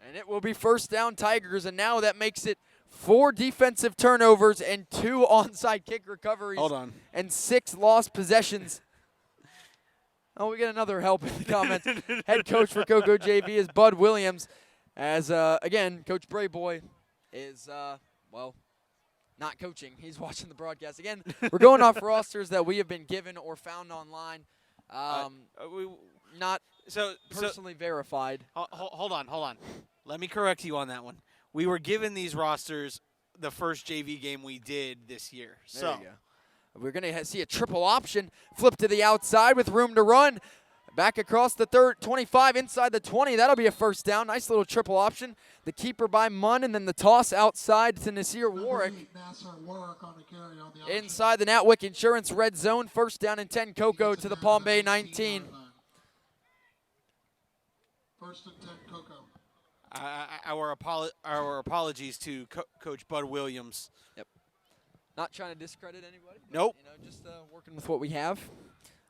And it will be first down Tigers, and now that makes it 4 defensive turnovers and 2 onside kick recoveries. Hold on. And 6 lost possessions. Oh, we get another help in the comments. Head coach for Cocoa JV is Bud Williams. As, again, Coach Brayboy is, not coaching. He's watching the broadcast. Again, we're going off rosters that we have been given or found online. Not personally verified. Hold on. Let me correct you on that one. We were given these rosters the first JV game we did this year. There you go. We're going to see a triple option. Flip to the outside with room to run. Back across the 25, inside the 20. That'll be a first down. Nice little triple option. The keeper by Munn, and then the toss outside to Nasir Warwick. Inside the Natwick Insurance red zone. First down and 10, Cocoa to the Palm Bay 19. First and 10, Cocoa. Our apologies to Coach Bud Williams. Yep. Not trying to discredit anybody. Nope. Just working with what we have.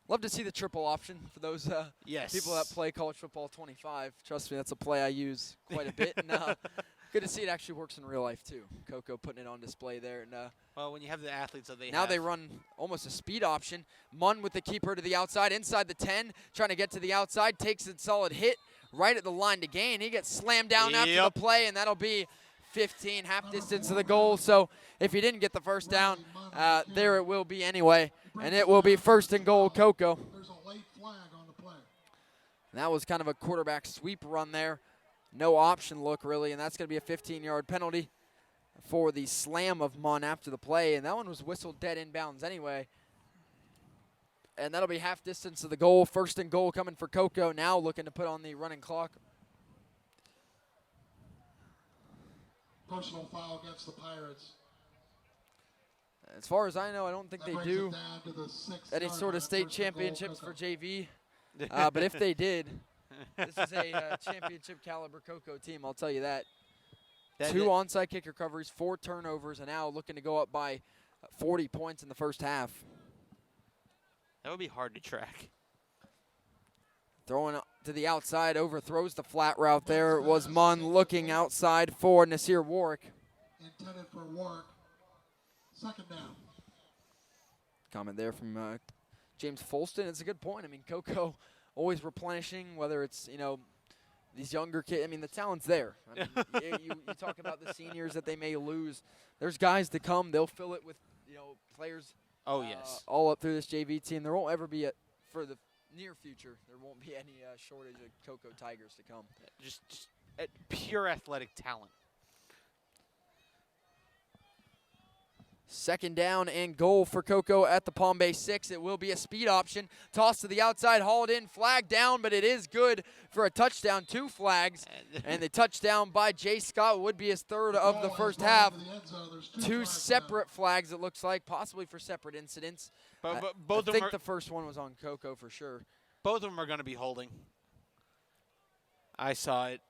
Love to see the triple option for those yes. people that play college football 25. Trust me, that's a play I use quite a bit. And good to see it actually works in real life too. Cocoa putting it on display there. And well, when you have the athletes that they now have. they run almost a speed option. Munn with the keeper to the outside, inside the 10, trying to get to the outside, takes a solid hit right at the line to gain. He gets slammed down after the play, and that'll be 15, half distance to the goal. So if he didn't get the first down, there it will be anyway. And it will be first and goal, Cocoa. There's a late flag on the play. And that was kind of a quarterback sweep run there. No option look, really, and that's going to be a 15-yard penalty for the slam of Munn after the play. And that one was whistled dead inbounds anyway. And that'll be half distance to the goal. First and goal coming for Cocoa, now looking to put on the running clock. Personal foul against the Pirates. As far as I know, I don't think That they brings do it down to the 6 any yard sort of line. state First and goal, championships for Cocoa. JV. But if they did, this is a championship caliber Cocoa team, I'll tell you that. 2 onside kick recoveries, 4 turnovers, and now looking to go up by 40 points in the first half. That would be hard to track. Throwing to the outside, overthrows the flat route there. It was Munn looking outside for Nasir Warwick. Intended for Warwick. Second down. Comment there from James Folston. It's a good point. I mean, Coco always replenishing, whether it's, these younger kids. I mean, the talent's there. I mean, you talk about the seniors that they may lose. There's guys to come. They'll fill it with, players. Oh, yes. All up through this JV team. There won't ever be, for the near future, there won't be any shortage of Coco Tigers to come. Just pure athletic talent. Second down and goal for Coco at the Palm Bay 6. It will be a speed option. Toss to the outside, hauled in, flag down, but it is good for a touchdown. 2 flags, and the touchdown by Jay Scott would be his third of the first half. 2 separate flags, it looks like, possibly for separate incidents. But both I of them think the first one was on Coco for sure. Both of them are going to be holding. I saw it.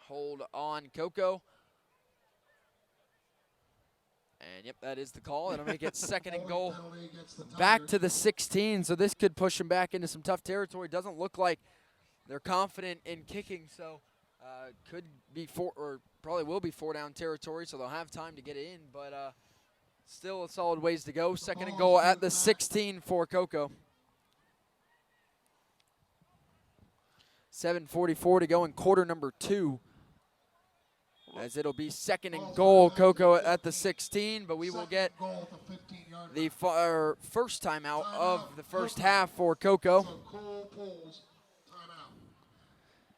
Hold on, Coco. And, yep, that is the call. It'll make it second and goal back to the 16. So this could push them back into some tough territory. Doesn't look like they're confident in kicking. So could be probably will be 4-down territory. So they'll have time to get it in. But still a solid ways to go. Second and goal at the 16 for Coco. 7:44 to go in quarter number 2. As it'll be second and goal, Coco at the 16, but we will get the first timeout of the first half for Coco.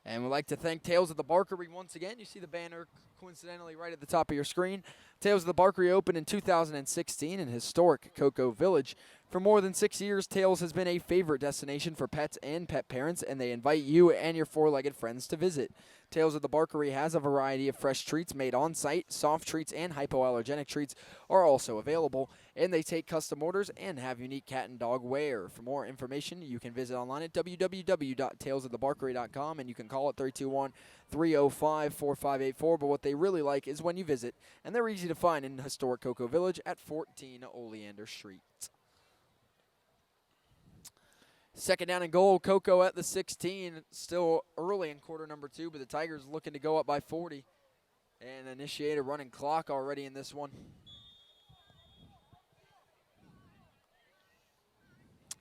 And we'd like to thank Tales of the Barkery once again. You see the banner coincidentally right at the top of your screen. Tales of the Barkery opened in 2016 in historic Coco Village. For more than 6 years, Tales has been a favorite destination for pets and pet parents, and they invite you and your 4-legged friends to visit. Tales of the Barkery has a variety of fresh treats made on site. Soft treats and hypoallergenic treats are also available, and they take custom orders and have unique cat and dog wear. For more information, you can visit online at www.talesofthebarkery.com, and you can call at 321-305-4584. But what they really like is when you visit, and they're easy to find in historic Coco Village at 14 Oleander Street. Second down and goal, Coco at the 16. Still early in quarter number 2, but the Tigers looking to go up by 40 and initiate a running clock already in this one.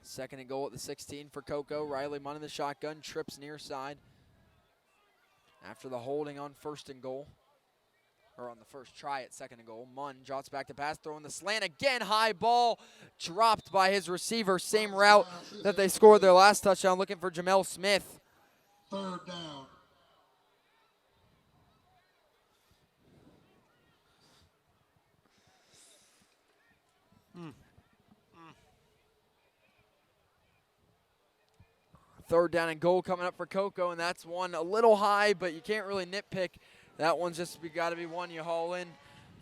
Second and goal at the 16 for Coco. Riley Munn in the shotgun, trips near side. After the holding on first and goal, or on the first try at second and goal, Munn drops back to pass, throwing the slant again. High ball dropped by his receiver. Same route that they scored their last touchdown, looking for Jamel Smith. Third down. Third down and goal coming up for Coco, and that's one a little high, but you can't really nitpick. That one's just got to be one you haul in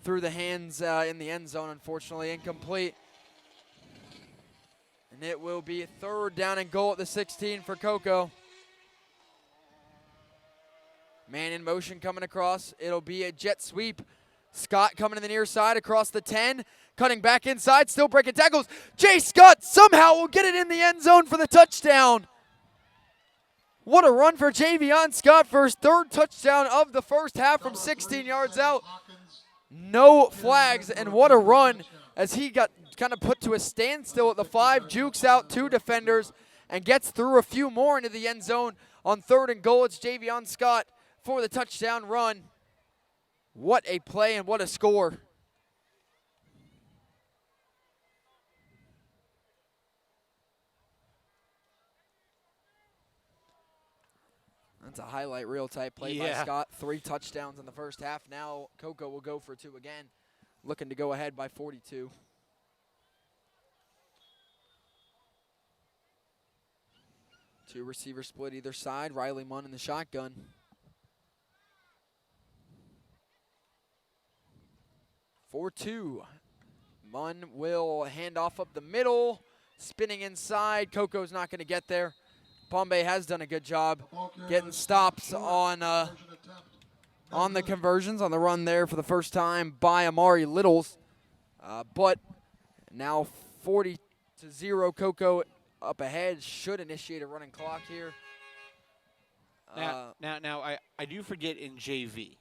through the hands in the end zone, unfortunately. Incomplete. And it will be a third down and goal at the 16 for Coco. Man in motion coming across. It'll be a jet sweep. Scott coming to the near side across the 10. Cutting back inside, still breaking tackles. Jay Scott somehow will get it in the end zone for the touchdown. What a run for Javion Scott for his 3rd touchdown of the first half from 16 yards out. No flags, and what a run as he got kind of put to a standstill at the 5, jukes out 2 defenders, and gets through a few more into the end zone on 3rd and goal. It's Javion Scott for the touchdown run. What a play and what a score. That's a highlight reel type play by Scott. 3 touchdowns in the first half. Now Coco will go for 2 again, looking to go ahead by 42. Two receivers split either side. Riley Munn in the shotgun. For 2. Munn will hand off up the middle. Spinning inside. Coco's not going to get there. Palm Bay has done a good job getting stops on the conversions, on the run there for the first time by Amari Littles. But now 40-0 Coco up ahead, should initiate a running clock here. Now, I do forget in JV.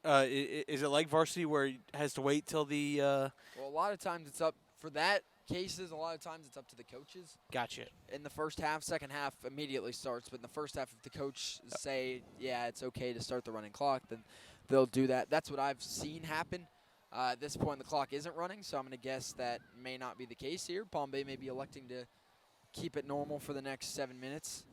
Is it like varsity where it has to wait till the? Well, a lot of times it's up for that cases. A lot of times it's up to the coaches. Gotcha. In the first half, second half immediately starts. But in the first half, if the coach say, yeah, it's okay to start the running clock, then they'll do that. That's what I've seen happen. At this point, the clock isn't running, so I'm going to guess that may not be the case here. Palm Bay may be electing to keep it normal for the next 7 minutes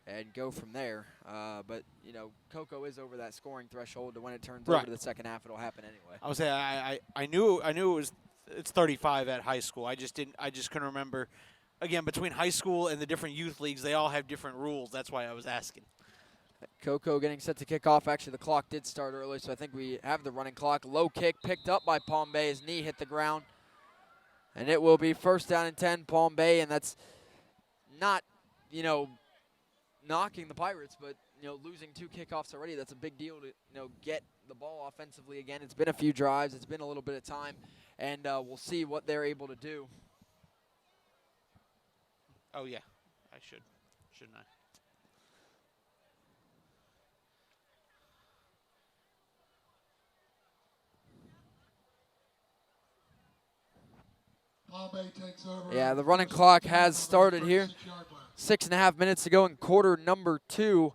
and go from there. But, you know, Cocoa is over that scoring threshold, to when it turns over to the second half, it'll happen anyway. I was saying I knew it's 35 at high school. I just couldn't remember. Again, between high school and the different youth leagues, they all have different rules. That's why I was asking. Cocoa getting set to kick off. Actually, the clock did start early, so I think we have the running clock. Low kick picked up by Palm Bay. His knee hit the ground. And it will be first down and 10, Palm Bay. And that's not, you know, knocking the Pirates, but, you know, losing 2 kickoffs already, that's a big deal to, you know, get the ball offensively again. It's been a few drives. It's been a little bit of time. And we'll see what they're able to do. Oh, yeah. I shouldn't I? Palm Bay takes over. Yeah, the running clock has started here. 6.5 minutes to go in quarter number 2,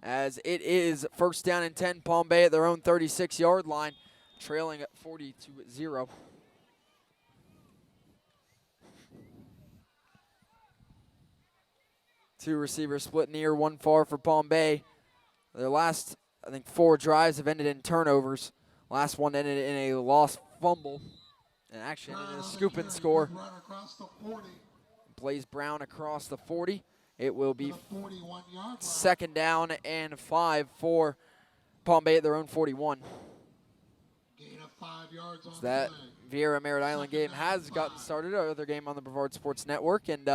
as it is first down and 10, Palm Bay at their own 36-yard line, trailing at 40-0. Two receivers split near, one far for Palm Bay. Their last, I think, 4 drives have ended in turnovers. Last one ended in a lost fumble. And actually ended in a scoop and score. Blaze Brown across the 40. It will be second down and 5 for Palm Bay at their own 41. Gain of 5 yards on That Vieira Merritt Island game has gotten started. Our other game on the Brevard Sports Network, and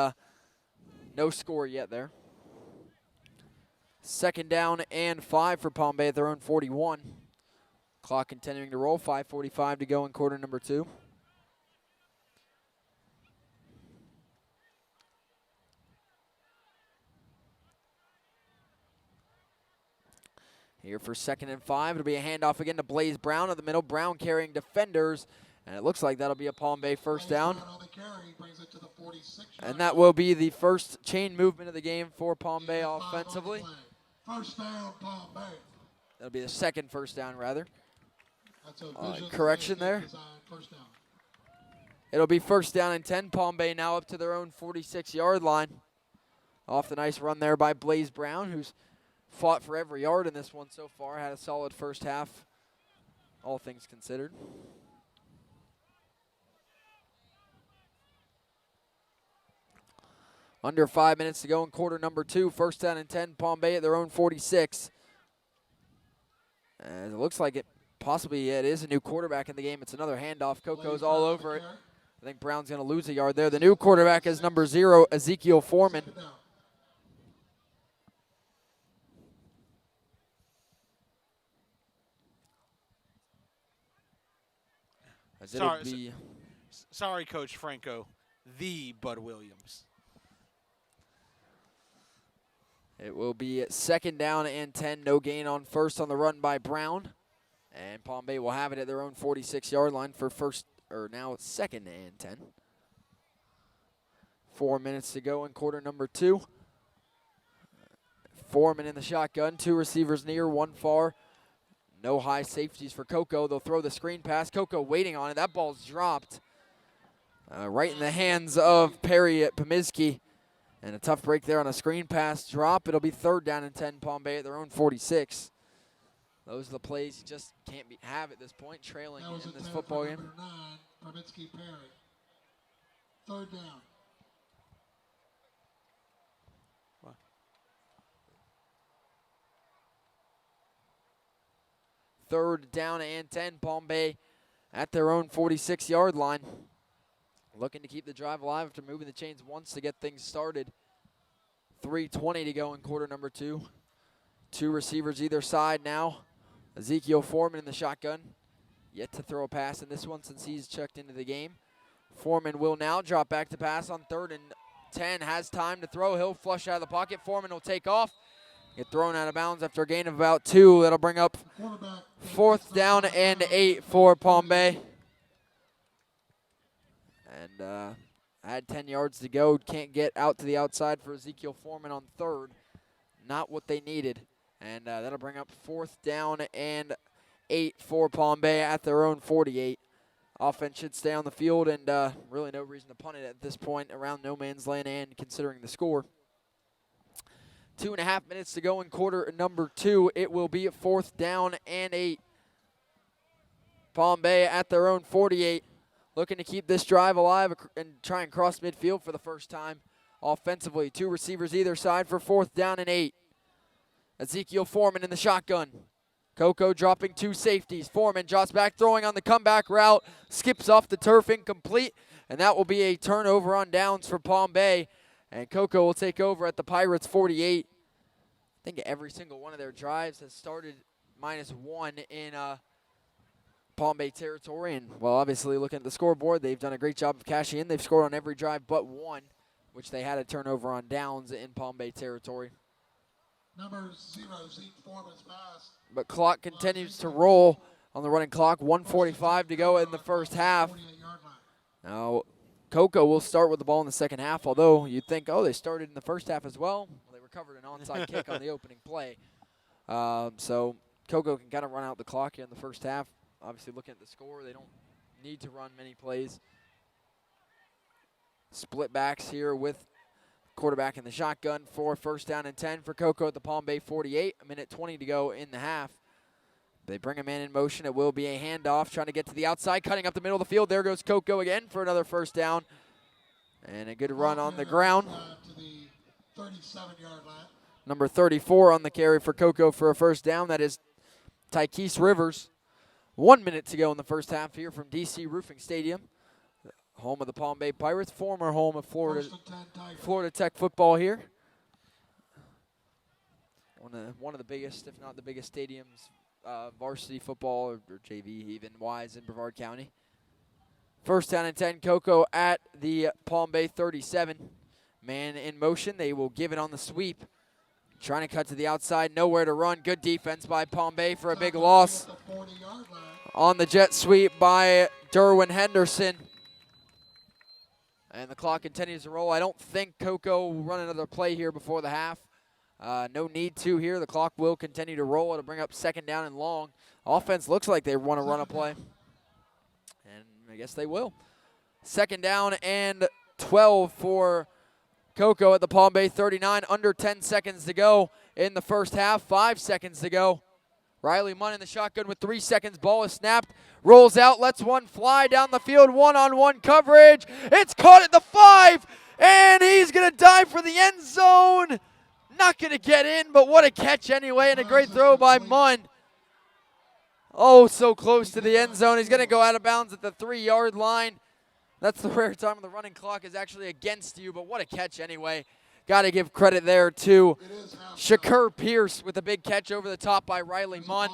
no score yet there. Second down and 5 for Palm Bay at their own 41. Clock continuing to roll. 5:45 to go in quarter number 2. Here for second and 5, it'll be a handoff again to Blaze Brown in the middle. Brown carrying defenders, and it looks like that'll be a Palm Bay first down. And that will be the first chain movement of the game for Palm Bay offensively. First down, Palm Bay. That'll be the second first down, rather. That's a correction there. First down. It'll be first down and 10. Palm Bay now up to their own 46-yard line. Off the nice run there by Blaze Brown, who's fought for every yard in this one so far. Had a solid first half, all things considered. Under 5 minutes to go in quarter number 2. First down and 10. Palm Bay at their own 46. And it looks like it possibly it is a new quarterback in the game. It's another handoff. Coco's all over it. I think Brown's going to lose a yard there. The new quarterback is number 0, Ezekiel Foreman. Sorry, Coach Franco. The Bud Williams. It will be second down and 10. No gain on first on the run by Brown. And Palm Bay will have it at their own 46-yard line for now it's second and 10. 4 minutes to go in quarter number 2. Foreman in the shotgun. 2 receivers near, 1 far. No high safeties for Coco. They'll throw the screen pass. Coco waiting on it. That ball's dropped right in the hands of Perry at Pomizki. And a tough break there on a screen pass drop. It'll be third down and 10, Palm Bay at their own 46. Those are the plays you just can't have at this point, trailing in this football game. Number 9, Pomizki Perry. Third down. Third down and 10, Palm Bay at their own 46-yard line. Looking to keep the drive alive after moving the chains once to get things started. 3:20 to go in quarter number 2. 2 receivers either side now. Ezekiel Foreman in the shotgun. Yet to throw a pass in this one since he's checked into the game. Foreman will now drop back to pass on 3rd and 10. Has time to throw. He'll flush out of the pocket. Foreman will take off. Get thrown out of bounds after a gain of about 2. That'll bring up 4th down and 8 for Palm Bay. And had 10 yards to go. Can't get out to the outside for Ezekiel Foreman on 3rd. Not what they needed. And that'll bring up 4th down and 8 for Palm Bay at their own 48. Offense should stay on the field, and really no reason to punt it at this point around no man's land and considering the score. 2.5 minutes to go in quarter number 2. It will be 4th down and 8. Palm Bay at their own 48. Looking to keep this drive alive and try and cross midfield for the first time offensively. 2 receivers either side for 4th down and 8. Ezekiel Foreman in the shotgun. Coco dropping 2 safeties. Foreman drops back, throwing on the comeback route. Skips off the turf, incomplete. And that will be a turnover on downs for Palm Bay. And Coco will take over at the Pirates 48. I think every single one of their drives has started -1 in Palm Bay territory. And, well, obviously looking at the scoreboard, they've done a great job of cashing in. They've scored on every drive but 1, which they had a turnover on downs in Palm Bay territory. Number 0, Zeke Foreman's pass. But clock continues to roll on the running clock. 1:45 to go in the first half. Now, Coco will start with the ball in the second half, although you'd think, oh, they started in the first half as well. Well, they recovered an onside kick on the opening play. So Coco can kind of run out the clock here in the first half. Obviously, looking at the score, they don't need to run many plays. Split backs here with quarterback in the shotgun for 1st down and 10 for Coco at the Palm Bay 48. 1:20 to go in the half. They bring a man in motion. It will be a handoff, trying to get to the outside, cutting up the middle of the field. There goes Coco again for another 1st down. And a good run on the ground. To the 37-yard line. Number 34 on the carry for Coco for a 1st down. That is Tykees Rivers. 1 minute to go in the first half here from DC Roofing Stadium. Home of the Palm Bay Pirates, former home of Florida Tech football here. One of the biggest, if not the biggest stadiums, varsity football or JV even wise in Brevard County. 1st down and 10, Coco at the Palm Bay 37. Man in motion, they will give it on the sweep. Trying to cut to the outside, nowhere to run. Good defense by Palm Bay for a big loss. On the jet sweep by Derwin Henderson. And the clock continues to roll. I don't think Coco will run another play here before the half. No need to here. The clock will continue to roll. It'll bring up 2nd down and long. Offense looks like they want to run a play. And I guess they will. 2nd down and 12 for Coco at the Palm Bay 39. Under 10 seconds to go in the first half. 5 seconds to go. Riley Munn in the shotgun with 3 seconds. Ball is snapped. Rolls out. Lets one fly down the field. One-on-one coverage. It's caught at the 5. And he's going to dive for the end zone. Not going to get in, but what a catch anyway. And a great throw by Munn. Oh, so close to the end zone. He's going to go out of bounds at the 3-yard line. That's the rare time when the running clock is actually against you, but what a catch anyway. Got to give credit there to Shakur Pierce with a big catch over the top by Riley Munn.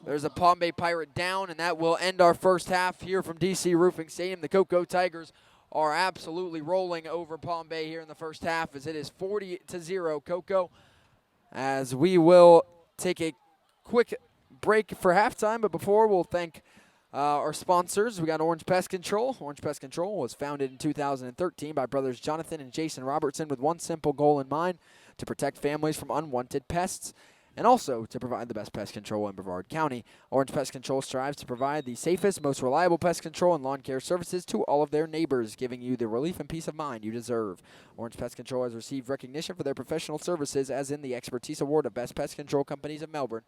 There's a Palm Bay Pirate down, and that will end our first half here from DC Roofing Stadium. The Coco Tigers are absolutely rolling over Palm Bay here in the first half as it is 40-0 Coco. As we will take a quick break for halftime, but before we'll thank our sponsors. We got Orange Pest Control. Orange Pest Control was founded in 2013 by brothers Jonathan and Jason Robertson with one simple goal in mind: to protect families from unwanted pests and also to provide the best pest control in Brevard County. Orange Pest Control strives to provide the safest, most reliable pest control and lawn care services to all of their neighbors, giving you the relief and peace of mind you deserve. Orange Pest Control has received recognition for their professional services, as in the Expertise Award of Best Pest Control Companies of Melbourne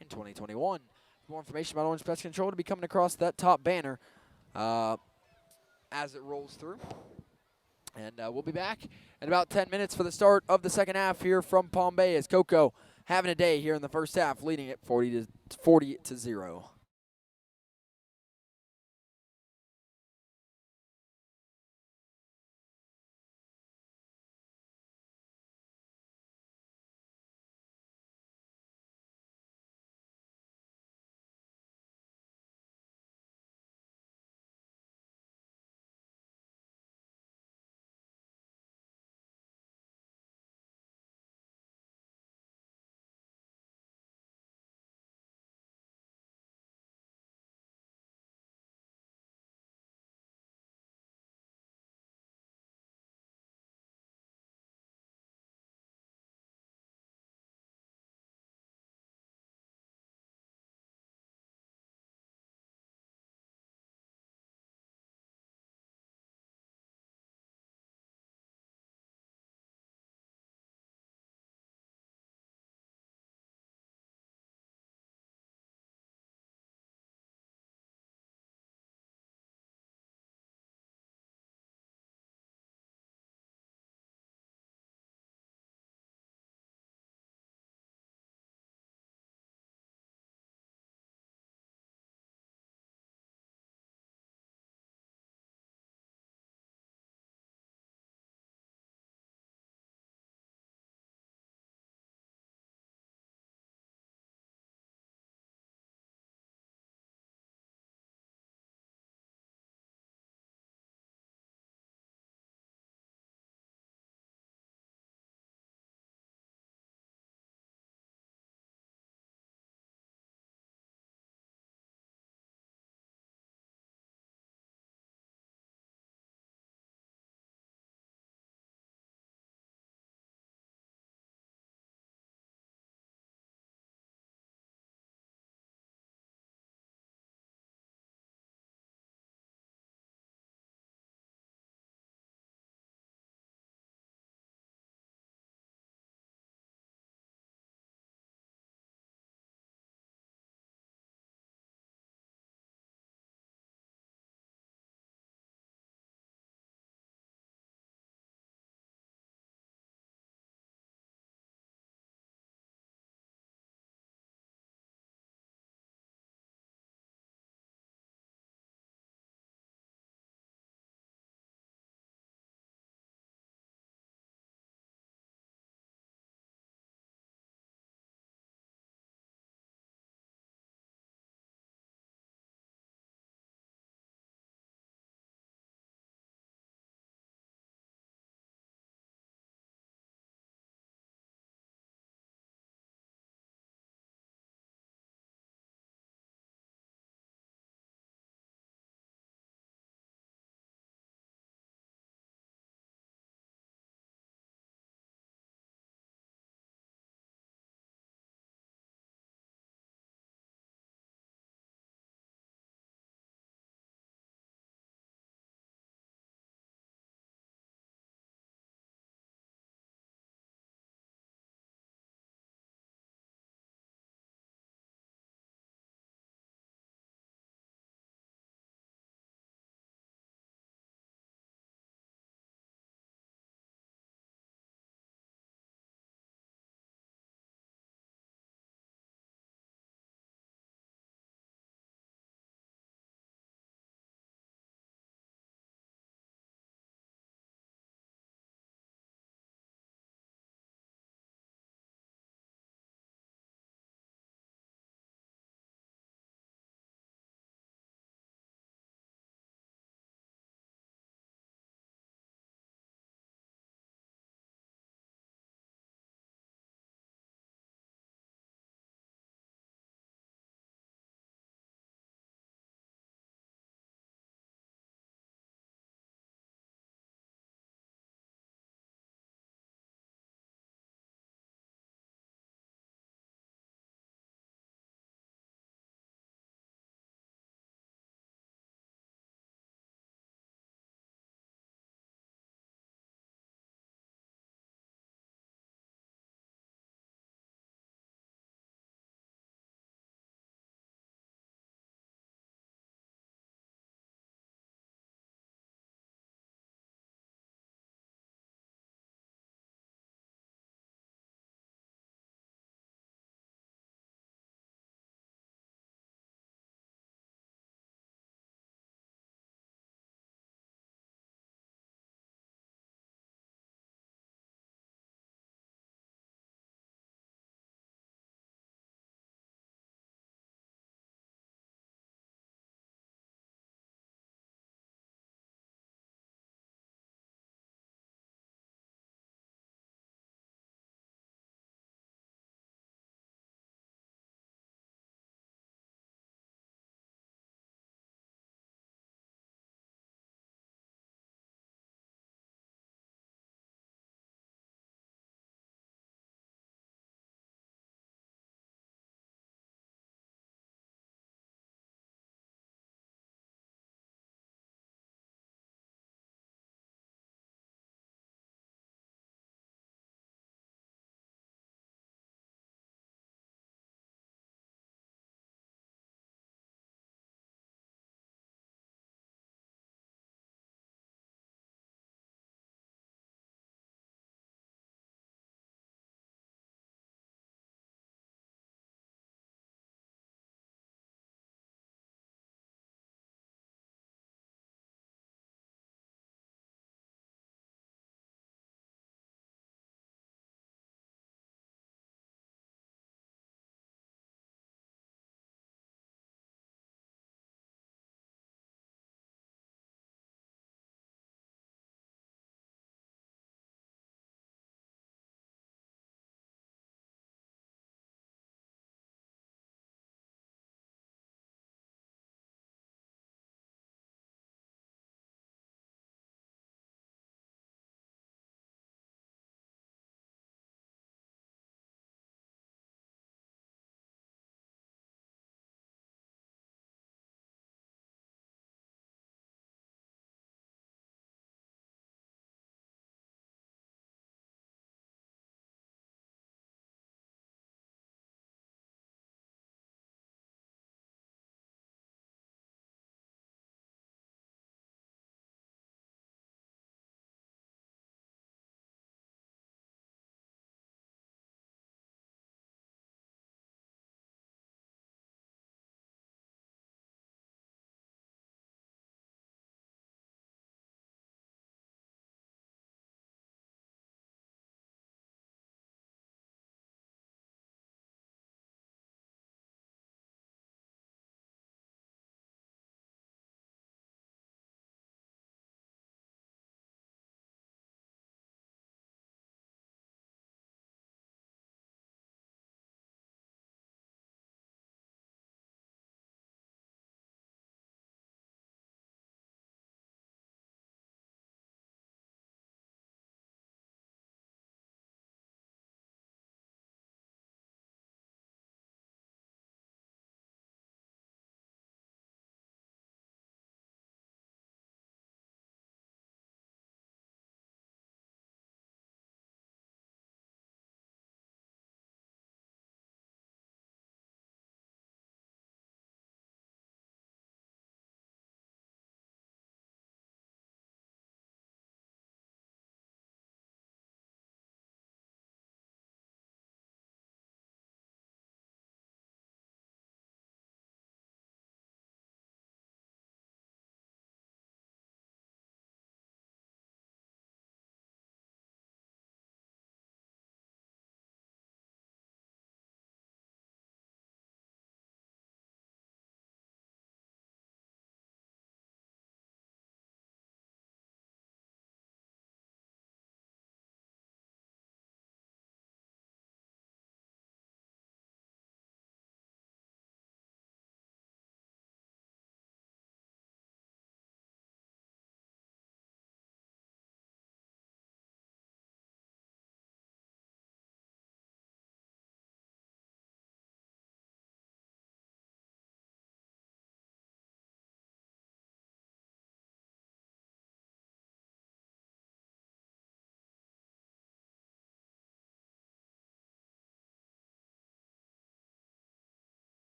in 2021. More information about Orange Pest Control to be coming across that top banner as it rolls through. And we'll be back in about 10 minutes for the start of the second half here from Palm Bay, as Coco having a day here in the first half, leading it 40-0.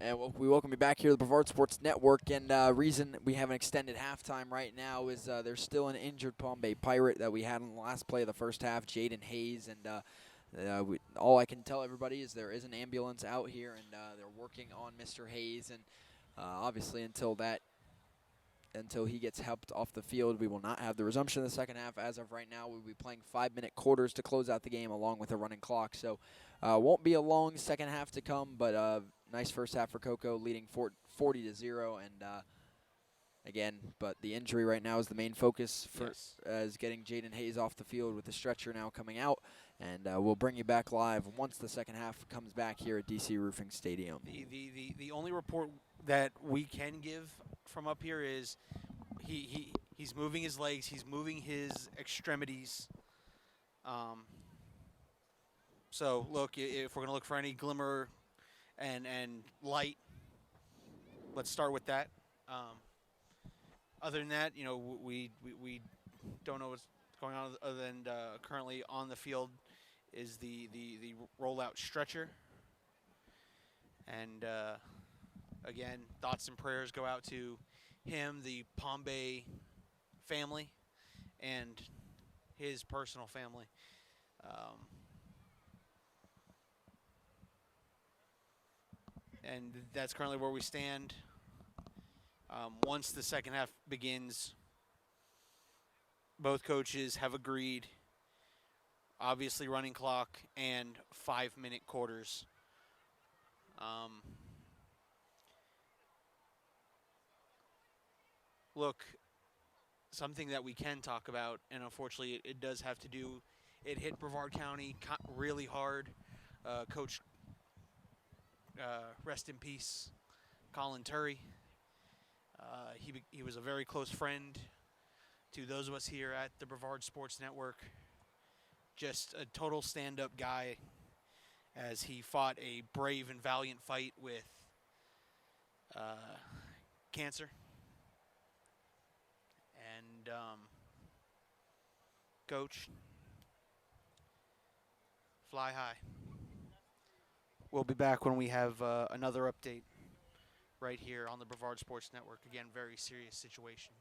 And we welcome you back here to the Brevard Sports Network. And reason we have an extended halftime right now is there's still an injured Palm Bay Pirate that we had in the last play of the first half, Jaden Hayes. And all I can tell everybody is there is an ambulance out here, and they're working on Mr. Hayes. And obviously until he gets helped off the field, we will not have the resumption of the second half. As of right now, we'll be playing 5-minute quarters to close out the game along with a running clock. So won't be a long second half to come, but nice first half for Cocoa, leading 40-0. And again, but the injury right now is the main focus for as getting Jaden Hayes off the field with the stretcher now coming out. And we'll bring you back live once the second half comes back here at DC Roofing Stadium. The only report that we can give from up here is he's moving his legs, he's moving his extremities. So look, if we're gonna look for any glimmer and light, let's start with that. Other than that, we don't know what's going on other than currently on the field is the rollout stretcher. And again, thoughts and prayers go out to him, the Palm Bay family, and his personal family. And that's currently where we stand. Once the second half begins, both coaches have agreed, obviously running clock and 5-minute quarters. Look, something that we can talk about, and unfortunately it does have to do, it hit Brevard County really hard. Coach, rest in peace, Colin Turry. He was a very close friend to those of us here at the Brevard Sports Network. Just a total stand-up guy as he fought a brave and valiant fight with cancer. And Coach, fly high. We'll be back when we have another update right here on the Brevard Sports Network. Again, very serious situation.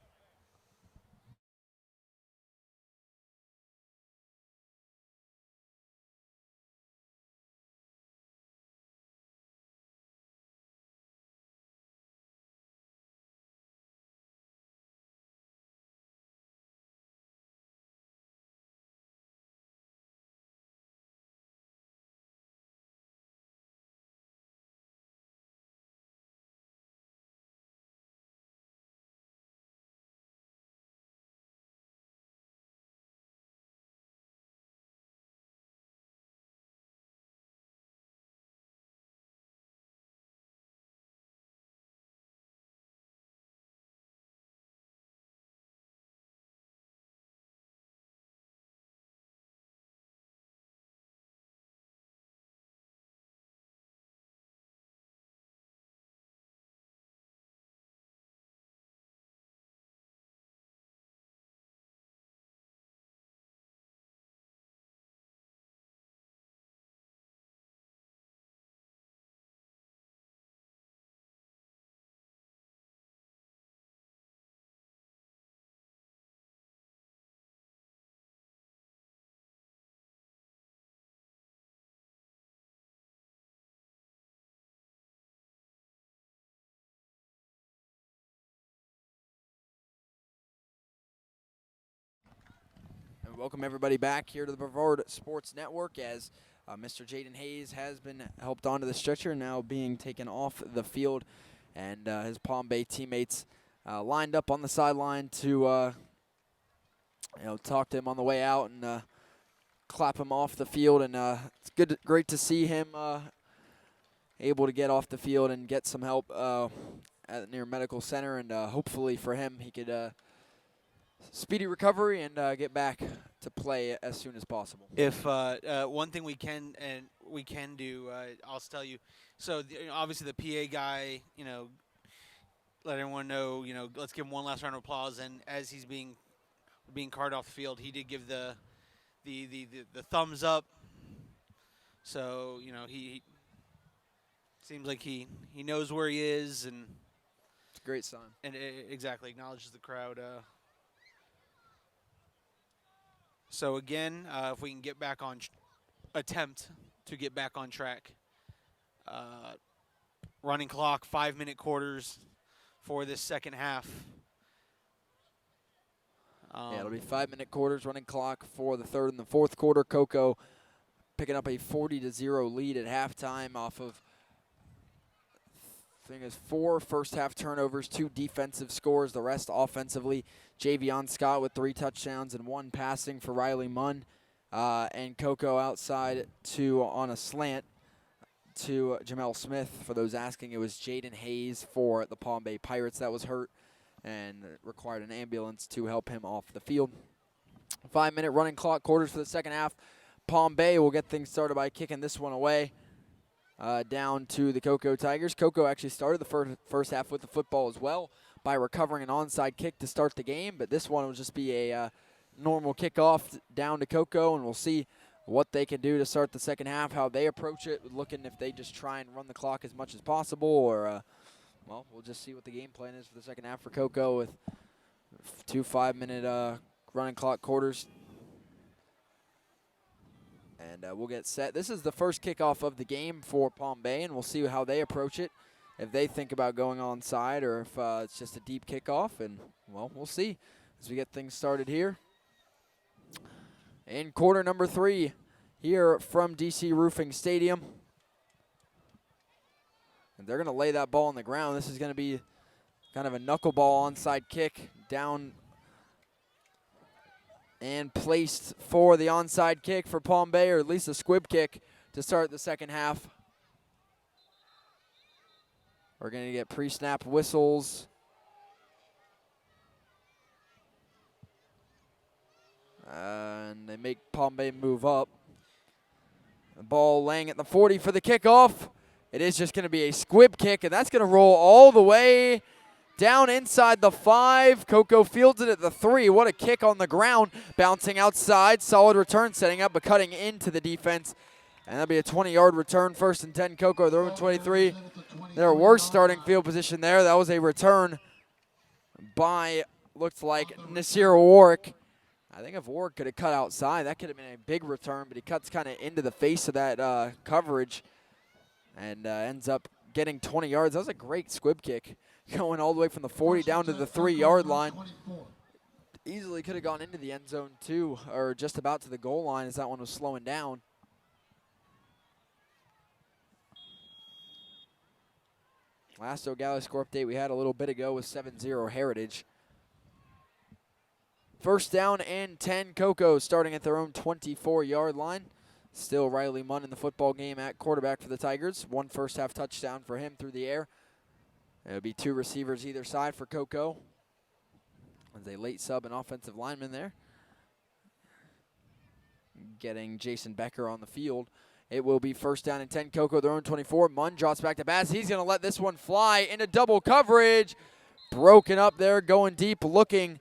And welcome everybody back here to the Brevard Sports Network as Mr. Jaden Hayes has been helped onto the stretcher, now being taken off the field, and his Palm Bay teammates lined up on the sideline to talk to him on the way out and clap him off the field. And it's great to see him able to get off the field and get some help at near medical center, and hopefully for him he could speedy recovery and get back to play as soon as possible. If one thing we can do, I'll tell you. So obviously the PA guy, let everyone know, let's give him one last round of applause. And as he's being carted off the field, he did give the thumbs up. So he Seems like he knows where he is and It's a great sign. exactly acknowledges the crowd. So again, if we can get back on attempt to get back on track. Running clock, 5-minute quarters for this second half. Yeah, it'll be 5-minute quarters, running clock for the third and the fourth quarter. Cocoa picking up a 40-0 lead at halftime off of, I think it's 4 first-half turnovers, 2 defensive scores, the rest offensively. Javion Scott with 3 touchdowns and 1 passing for Riley Munn. And Cocoa outside on a slant to Jamel Smith. For those asking, it was Jaden Hayes for the Palm Bay Pirates that was hurt and required an ambulance to help him off the field. 5-minute running clock quarters for the second half. Palm Bay will get things started by kicking this one away down to the Cocoa Tigers. Cocoa actually started the first half with the football as well by recovering an onside kick to start the game, but this one will just be a normal kickoff down to Cocoa, and we'll see what they can do to start the second half, how they approach it, looking if they just try and run the clock as much as possible, or, well, we'll just see what the game plan is for the second half for Cocoa with 2 5-minute running clock quarters. And we'll get set. This is the first kickoff of the game for Palm Bay, and we'll see how they approach it, if they think about going onside or if it's just a deep kickoff. And, well, we'll see as we get things started here. In quarter number 3 here from DC Roofing Stadium. And they're going to lay that ball on the ground. This is going to be kind of a knuckleball onside kick down and placed for the onside kick for Palm Bay, or at least a squib kick to start the second half. We're going to get pre-snap whistles. And they make Palm Bay move up. The ball laying at the 40 for the kickoff. It is just going to be a squib kick, and that's going to roll all the way down inside the 5. Cocoa fields it at the 3. What a kick on the ground. Bouncing outside. Solid return setting up, but cutting into the defense. And that'll be a 20-yard return. 1st and 10, Cocoa. They're over 23. Their worst starting field position there. That was a return by, looked like, Nasir Warwick. I think if Ward could have cut outside, that could have been a big return, but he cuts kind of into the face of that coverage and ends up getting 20 yards. That was a great squib kick, going all the way from the 40 down to the 3-yard line. Easily could have gone into the end zone too, or just about to the goal line as that one was slowing down. Last O'Galley score update we had a little bit ago was 7-0 Heritage. 1st down and 10, Cocoa starting at their own 24-yard line. Still Riley Munn in the football game at quarterback for the Tigers. 1 first-half touchdown for him through the air. It'll be 2 receivers either side for Cocoa. There's a late sub and offensive lineman there. Getting Jason Becker on the field. It will be 1st down and 10, Cocoa, their own 24. Munn drops back to Bass. He's going to let this one fly into double coverage. Broken up there, going deep, looking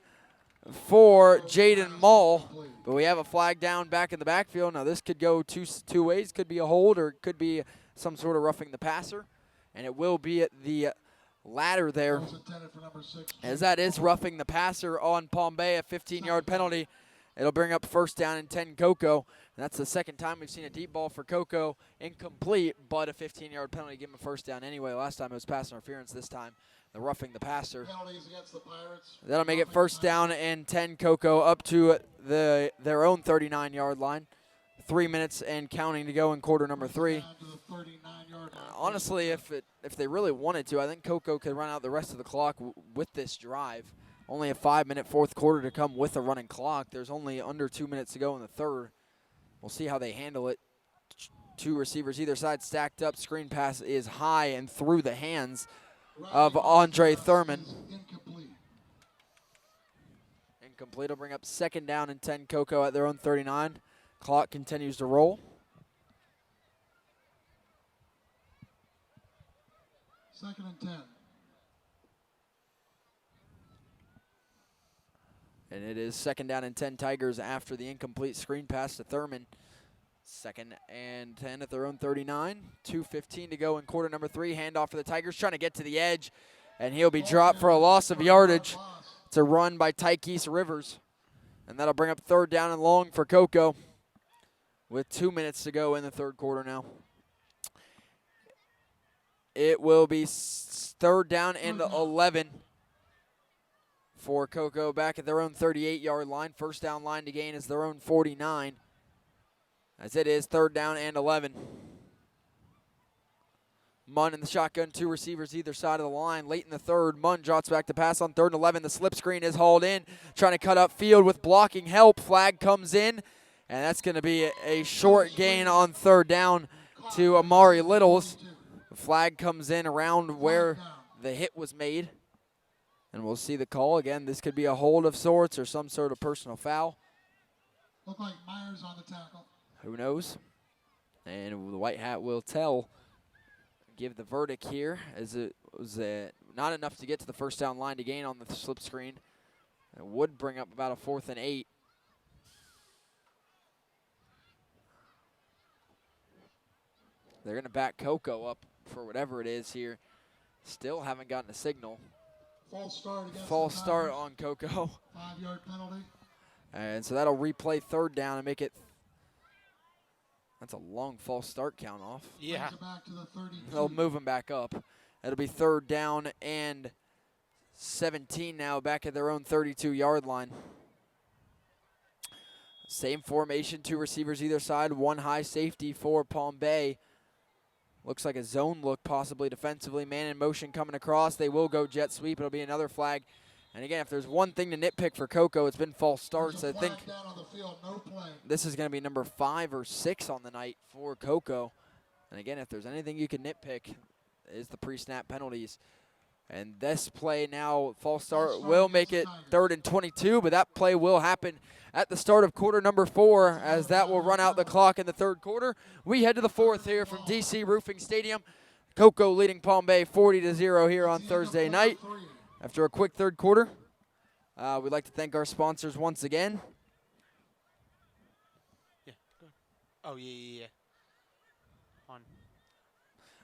for Jaden Mull, but we have a flag down back in the backfield. Now this could go two ways. Could be a hold or it could be some sort of roughing the passer, and it will be at the latter there, as that is roughing the passer on Palm Bay, a 15-yard penalty. It'll bring up 1st down and 10, Cocoa, and that's the second time we've seen a deep ball for Cocoa incomplete, but a 15-yard penalty, give him a 1st down anyway. Last time it was pass interference, this time the roughing the passer. That'll make it 1st down and 10, Cocoa, up to their own 39-yard line. 3 minutes and counting to go in quarter number 3. Honestly, if they really wanted to, I think Cocoa could run out the rest of the clock with this drive. Only a 5-minute fourth quarter to come with a running clock. There's only under 2 minutes to go in the third. We'll see how they handle it. 2 receivers either side stacked up. Screen pass is high and through the hands of Andre Thurman. Incomplete will bring up 2nd down and 10, Cocoa at their own 39. Clock continues to roll. 2nd and 10. And it is 2nd down and 10 Tigers after the incomplete screen pass to Thurman. 2nd and 10 at their own 39. 2:15 to go in quarter number 3. Handoff for the Tigers, trying to get to the edge, and he'll be dropped for a loss of yardage. It's a run by Tykees Rivers, and that'll bring up 3rd down and long for Cocoa with 2 minutes to go in the 3rd quarter now. It will be 3rd down and 11 for Cocoa back at their own 38-yard line. First down line to gain is their own 49, as it is 3rd down and 11. Munn in the shotgun, 2 receivers either side of the line. Late in the 3rd, Munn drops back to pass on 3rd and 11. The slip screen is hauled in, trying to cut up field with blocking help. Flag comes in, and that's going to be a short gain on 3rd down to Amari Littles. The flag comes in around where the hit was made, and we'll see the call. Again, this could be a hold of sorts or some sort of personal foul. Looked like Myers on the tackle. Who knows? And the white hat will give the verdict here, as it was not enough to get to the first down line to gain on the slip screen. It would bring up about a 4th and 8. They're going to back Cocoa up for whatever it is here. Still haven't gotten a signal. False start on Cocoa. 5-yard penalty. And so that'll replay 3rd down and make it. That's a long false start count off. Yeah. Back to the 32. They'll move him back up. It'll be 3rd down and 17 now, back at their own 32-yard line. Same formation, 2 receivers either side, 1 high safety for Palm Bay. Looks like a zone look possibly defensively. Man in motion coming across. They will go jet sweep. It'll be another flag. And again, if there's one thing to nitpick for Cocoa, it's been false starts. I think this is going to be number 5 or 6 on the night for Cocoa. And again, if there's anything you can nitpick, is the pre-snap penalties. And this play now, false start, will make it 3rd and 22, but that play will happen at the start of quarter number 4, as that will run out the clock in the 3rd quarter. We head to the 4th here from DC Roofing Stadium. Cocoa leading Palm Bay 40-0 here on Thursday night. After a quick 3rd quarter, we'd like to thank our sponsors once again. Yeah. Oh, yeah. On.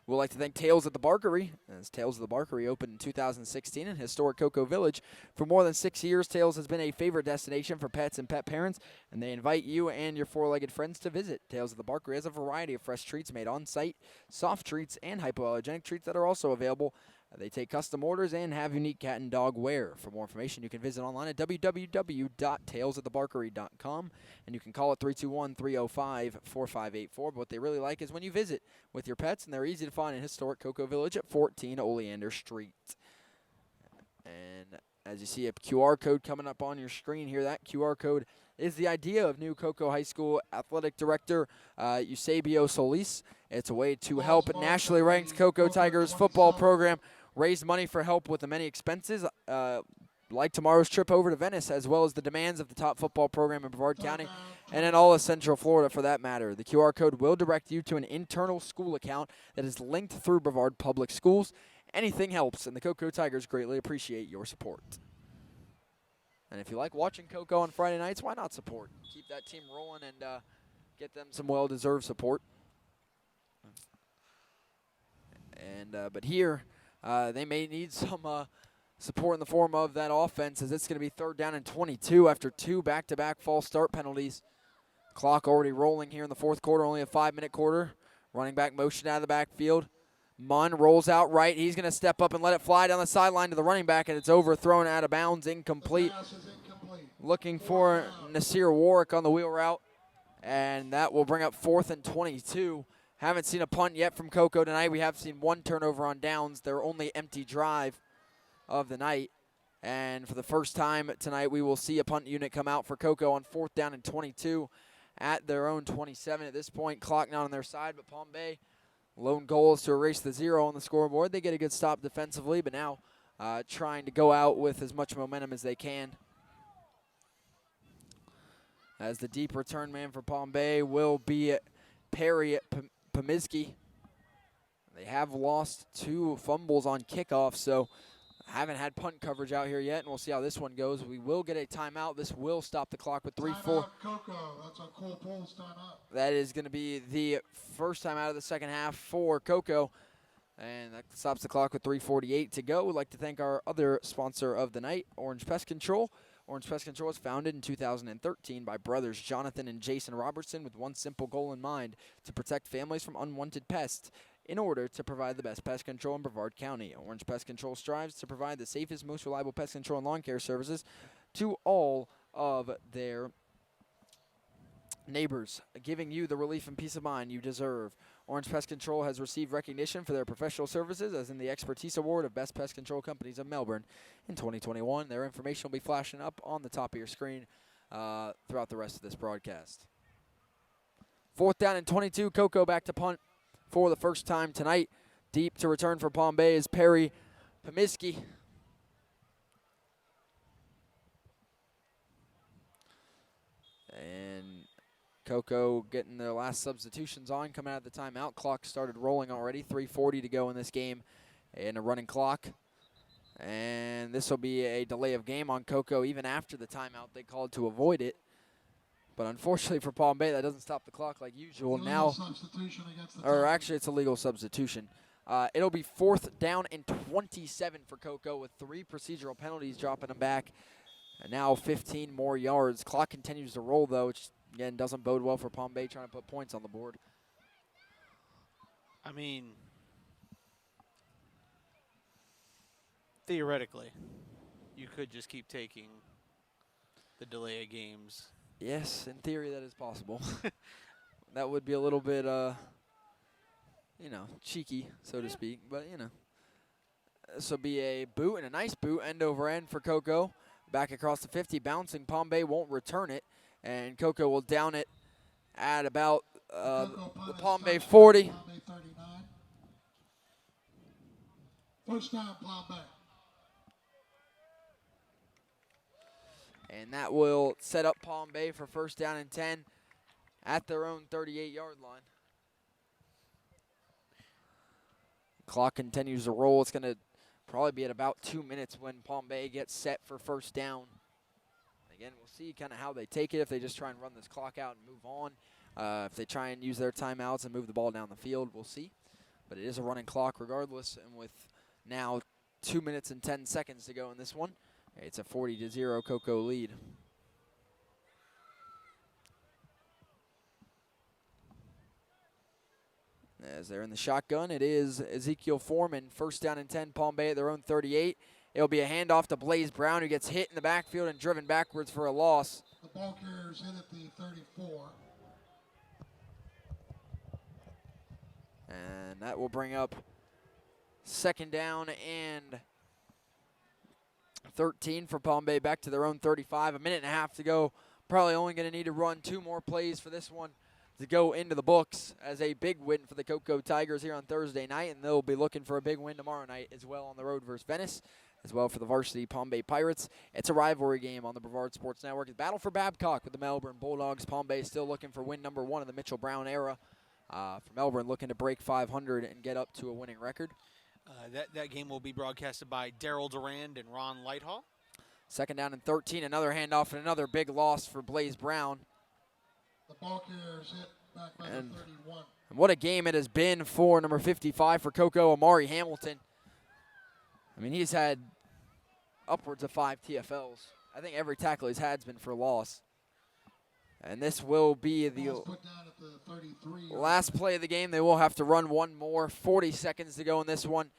We'd like to thank Tales at the Barkery, as Tales at the Barkery opened in 2016 in historic Cocoa Village. For more than 6 years, Tales has been a favorite destination for pets and pet parents, and they invite you and your 4-legged friends to visit. Tales at the Barkery has a variety of fresh treats made on site, soft treats, and hypoallergenic treats that are also available. They take custom orders and have unique cat and dog wear. For more information, you can visit online at www.talesatthebarkery.com, and you can call it 321-305-4584. But what they really like is when you visit with your pets, and they're easy to find in historic Cocoa Village at 14 Oleander Street. And as you see a QR code coming up on your screen here, that QR code is the idea of new Cocoa High School Athletic Director Eusebio Solis. It's a way to help nationally ranked Cocoa Tigers football program raise money for help with the many expenses, like tomorrow's trip over to Venice, as well as the demands of the top football program in Brevard County and in all of Central Florida for that matter. The QR code will direct you to an internal school account that is linked through Brevard Public Schools. Anything helps, and the Cocoa Tigers greatly appreciate your support. And if you like watching Cocoa on Friday nights, why not support? Keep that team rolling and get them some well-deserved support. And but here, they may need some support in the form of that offense, as it's going to be 3rd down and 22 after 2 back-to-back false start penalties. Clock already rolling here in the 4th quarter, only a 5-minute quarter. Running back motion out of the backfield. Munn rolls out right. He's going to step up and let it fly down the sideline to the running back, and it's overthrown out of bounds, incomplete. Looking for Nasir Warwick on the wheel route, and that will bring up 4th and 22. Haven't seen a punt yet from Cocoa tonight. We have seen 1 turnover on downs, their only empty drive of the night. And for the first time tonight, we will see a punt unit come out for Cocoa on 4th down and 22 at their own 27. At this point, clock not on their side, but Palm Bay, lone goal is to erase the 0 on the scoreboard. They get a good stop defensively, but now trying to go out with as much momentum as they can. As the deep return man for Palm Bay will be Perry Pomizki. They have lost 2 fumbles on kickoff, so Haven't had punt coverage out here yet, and we'll see how this one goes. We will get a timeout. This will stop the clock with 3-4. Timeout, Coco. That's a Cole Poles timeout. That is going to be the first time out of the second half for Coco. And that stops the clock with 3:48 to go. We'd like to thank our other sponsor of the night, Orange Pest Control. Orange Pest Control was founded in 2013 by brothers Jonathan and Jason Robertson with one simple goal in mind: to protect families from unwanted pests in order to provide the best pest control in Brevard County. Orange Pest Control strives to provide the safest, most reliable pest control and lawn care services to all of their neighbors, giving you the relief and peace of mind you deserve. Orange Pest Control has received recognition for their professional services as in the Expertise Award of Best Pest Control Companies of Melbourne in 2021. Their information will be flashing up on the top of your screen throughout the rest of this broadcast. 4th down and 22. Coco back to punt for the first time tonight. Deep to return for Palm Bay is Perry Pomiski. And Coco getting their last substitutions on, coming out of the timeout. Clock started rolling already. 3:40 to go in this game and a running clock. And this will be a delay of game on Coco even after the timeout they called to avoid it. But unfortunately for Palm Bay, that doesn't stop the clock like usual. Illegal Now, substitution against the or Tigers. actually it's a legal substitution. It'll be 4th down and 27 for Coco with 3 procedural penalties dropping them back. And now 15 more yards. Clock continues to roll, though, which, again, doesn't bode well for Palm Bay trying to put points on the board. I mean, theoretically, you could just keep taking the delay of games. Yes, in theory that is possible. That would be a little bit, cheeky, so to speak. But, this will be a boot, and a nice boot, end over end for Coco. Back across the 50, bouncing. Palm Bay won't return it, and Coco will down it at about the Palm Bay 40. Palm Bay 39. First down, Palm Bay. And that will set up Palm Bay for 1st down and 10 at their own 38-yard line. Clock continues to roll. It's going to probably be at about 2 minutes when Palm Bay gets set for 1st down. Again, we'll see kind of how they take it, if they just try and run this clock out and move on. If they try and use their timeouts and move the ball down the field, we'll see. But it is a running clock regardless, and with now 2 minutes and 10 seconds to go in this one, it's a 40-0 Coco lead. As they're in the shotgun, it is Ezekiel Foreman, 1st down and 10, Palm Bay at their own 38. It'll be a handoff to Blaze Brown, who gets hit in the backfield and driven backwards for a loss. The ball carrier's hit at the 34. And that will bring up 2nd down and 13 for Palm Bay, back to their own 35. A minute and a half to go. Probably only going to need to run 2 more plays for this one to go into the books as a big win for the Coco Tigers here on Thursday night, and they'll be looking for a big win tomorrow night as well on the road versus Venice, as well for the varsity Palm Bay Pirates. It's a rivalry game on the Brevard Sports Network. It's battle for Babcock with the Melbourne Bulldogs. Palm Bay still looking for win number 1 in the Mitchell Brown era. For Melbourne, looking to break 500 and get up to a winning record. That game will be broadcasted by Daryl Durand and Ron Lighthall. 2nd down and 13, another handoff and another big loss for Blaze Brown. The ball carrier's hit back by the 31. And what a game it has been for number 55 for Coco, Amari Hamilton. I mean, he's had upwards of 5 TFLs. I think every tackle he's had has been for loss. And this will be the Ball's put down at the 33. last play of the game. They will have to run one more. 40 seconds to go in this one.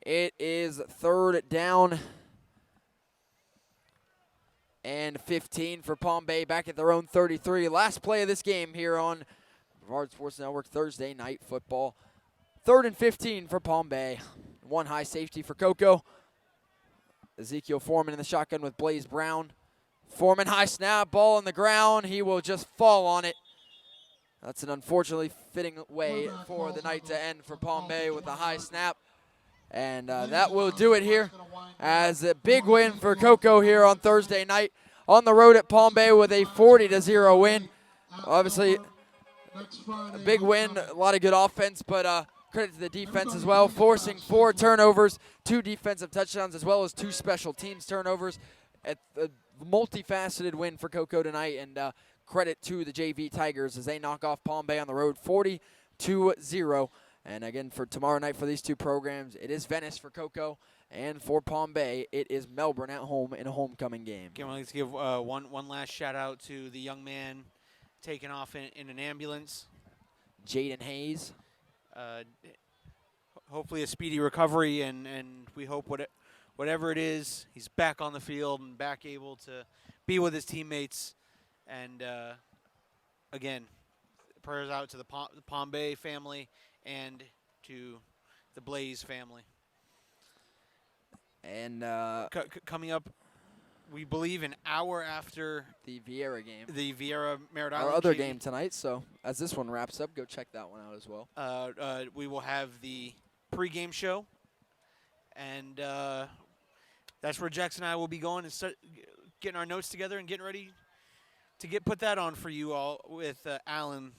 It is 3rd down and 15 for Palm Bay, back at their own 33. Last play of this game here on Brevard Sports Network Thursday Night Football. 3rd and 15 for Palm Bay. 1 high safety for Coco. Ezekiel Foreman in the shotgun with Blaze Brown. Foreman, high snap, ball on the ground. He will just fall on it. That's an unfortunately fitting way for the night to end for Palm Bay with a high snap. And that will do it here as a big win for Coco here on Thursday night on the road at Palm Bay with a 40-0 win. Obviously, a big win, a lot of good offense, but Credit to the defense as well, forcing 4 turnovers, 2 defensive touchdowns, as well as 2 special teams turnovers. A multifaceted win for Cocoa tonight, and credit to the JV Tigers as they knock off Palm Bay on the road 40-0. And again, for tomorrow night for these 2 programs, it is Venice for Cocoa, and for Palm Bay, it is Melbourne at home in a homecoming game. Again, I'd like to give one last shout out to the young man taken off in an ambulance. Jaden Hayes. Hopefully a speedy recovery, and we hope whatever it is, he's back on the field and back able to be with his teammates. And again, prayers out to the Palm Bay family and to the Blaze family. And coming up, we believe an hour after the Vieira game. The Vieira Merritt Island. Our other game tonight, so as this one wraps up, go check that one out as well. We will have the pregame show, and that's where Jackson and I will be going and start getting our notes together and getting ready to put that on for you all with Alan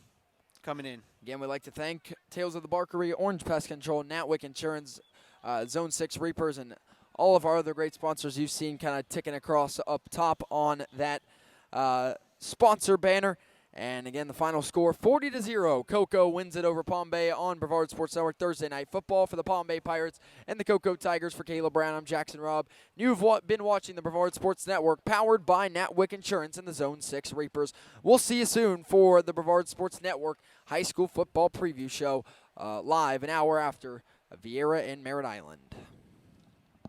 coming in. Again, we'd like to thank Tales of the Barkery, Orange Pest Control, Natwick Insurance, Zone 6 Reapers, and all of our other great sponsors you've seen kind of ticking across up top on that sponsor banner. And again, the final score, 40-0. Cocoa wins it over Palm Bay on Brevard Sports Network. Thursday Night Football for the Palm Bay Pirates and the Cocoa Tigers. For Caleb Brown, I'm Jackson Robb. You've been watching the Brevard Sports Network, powered by Natwick Insurance and the Zone 6 Reapers. We'll see you soon for the Brevard Sports Network High School Football Preview Show, live an hour after Vieira and Merritt Island.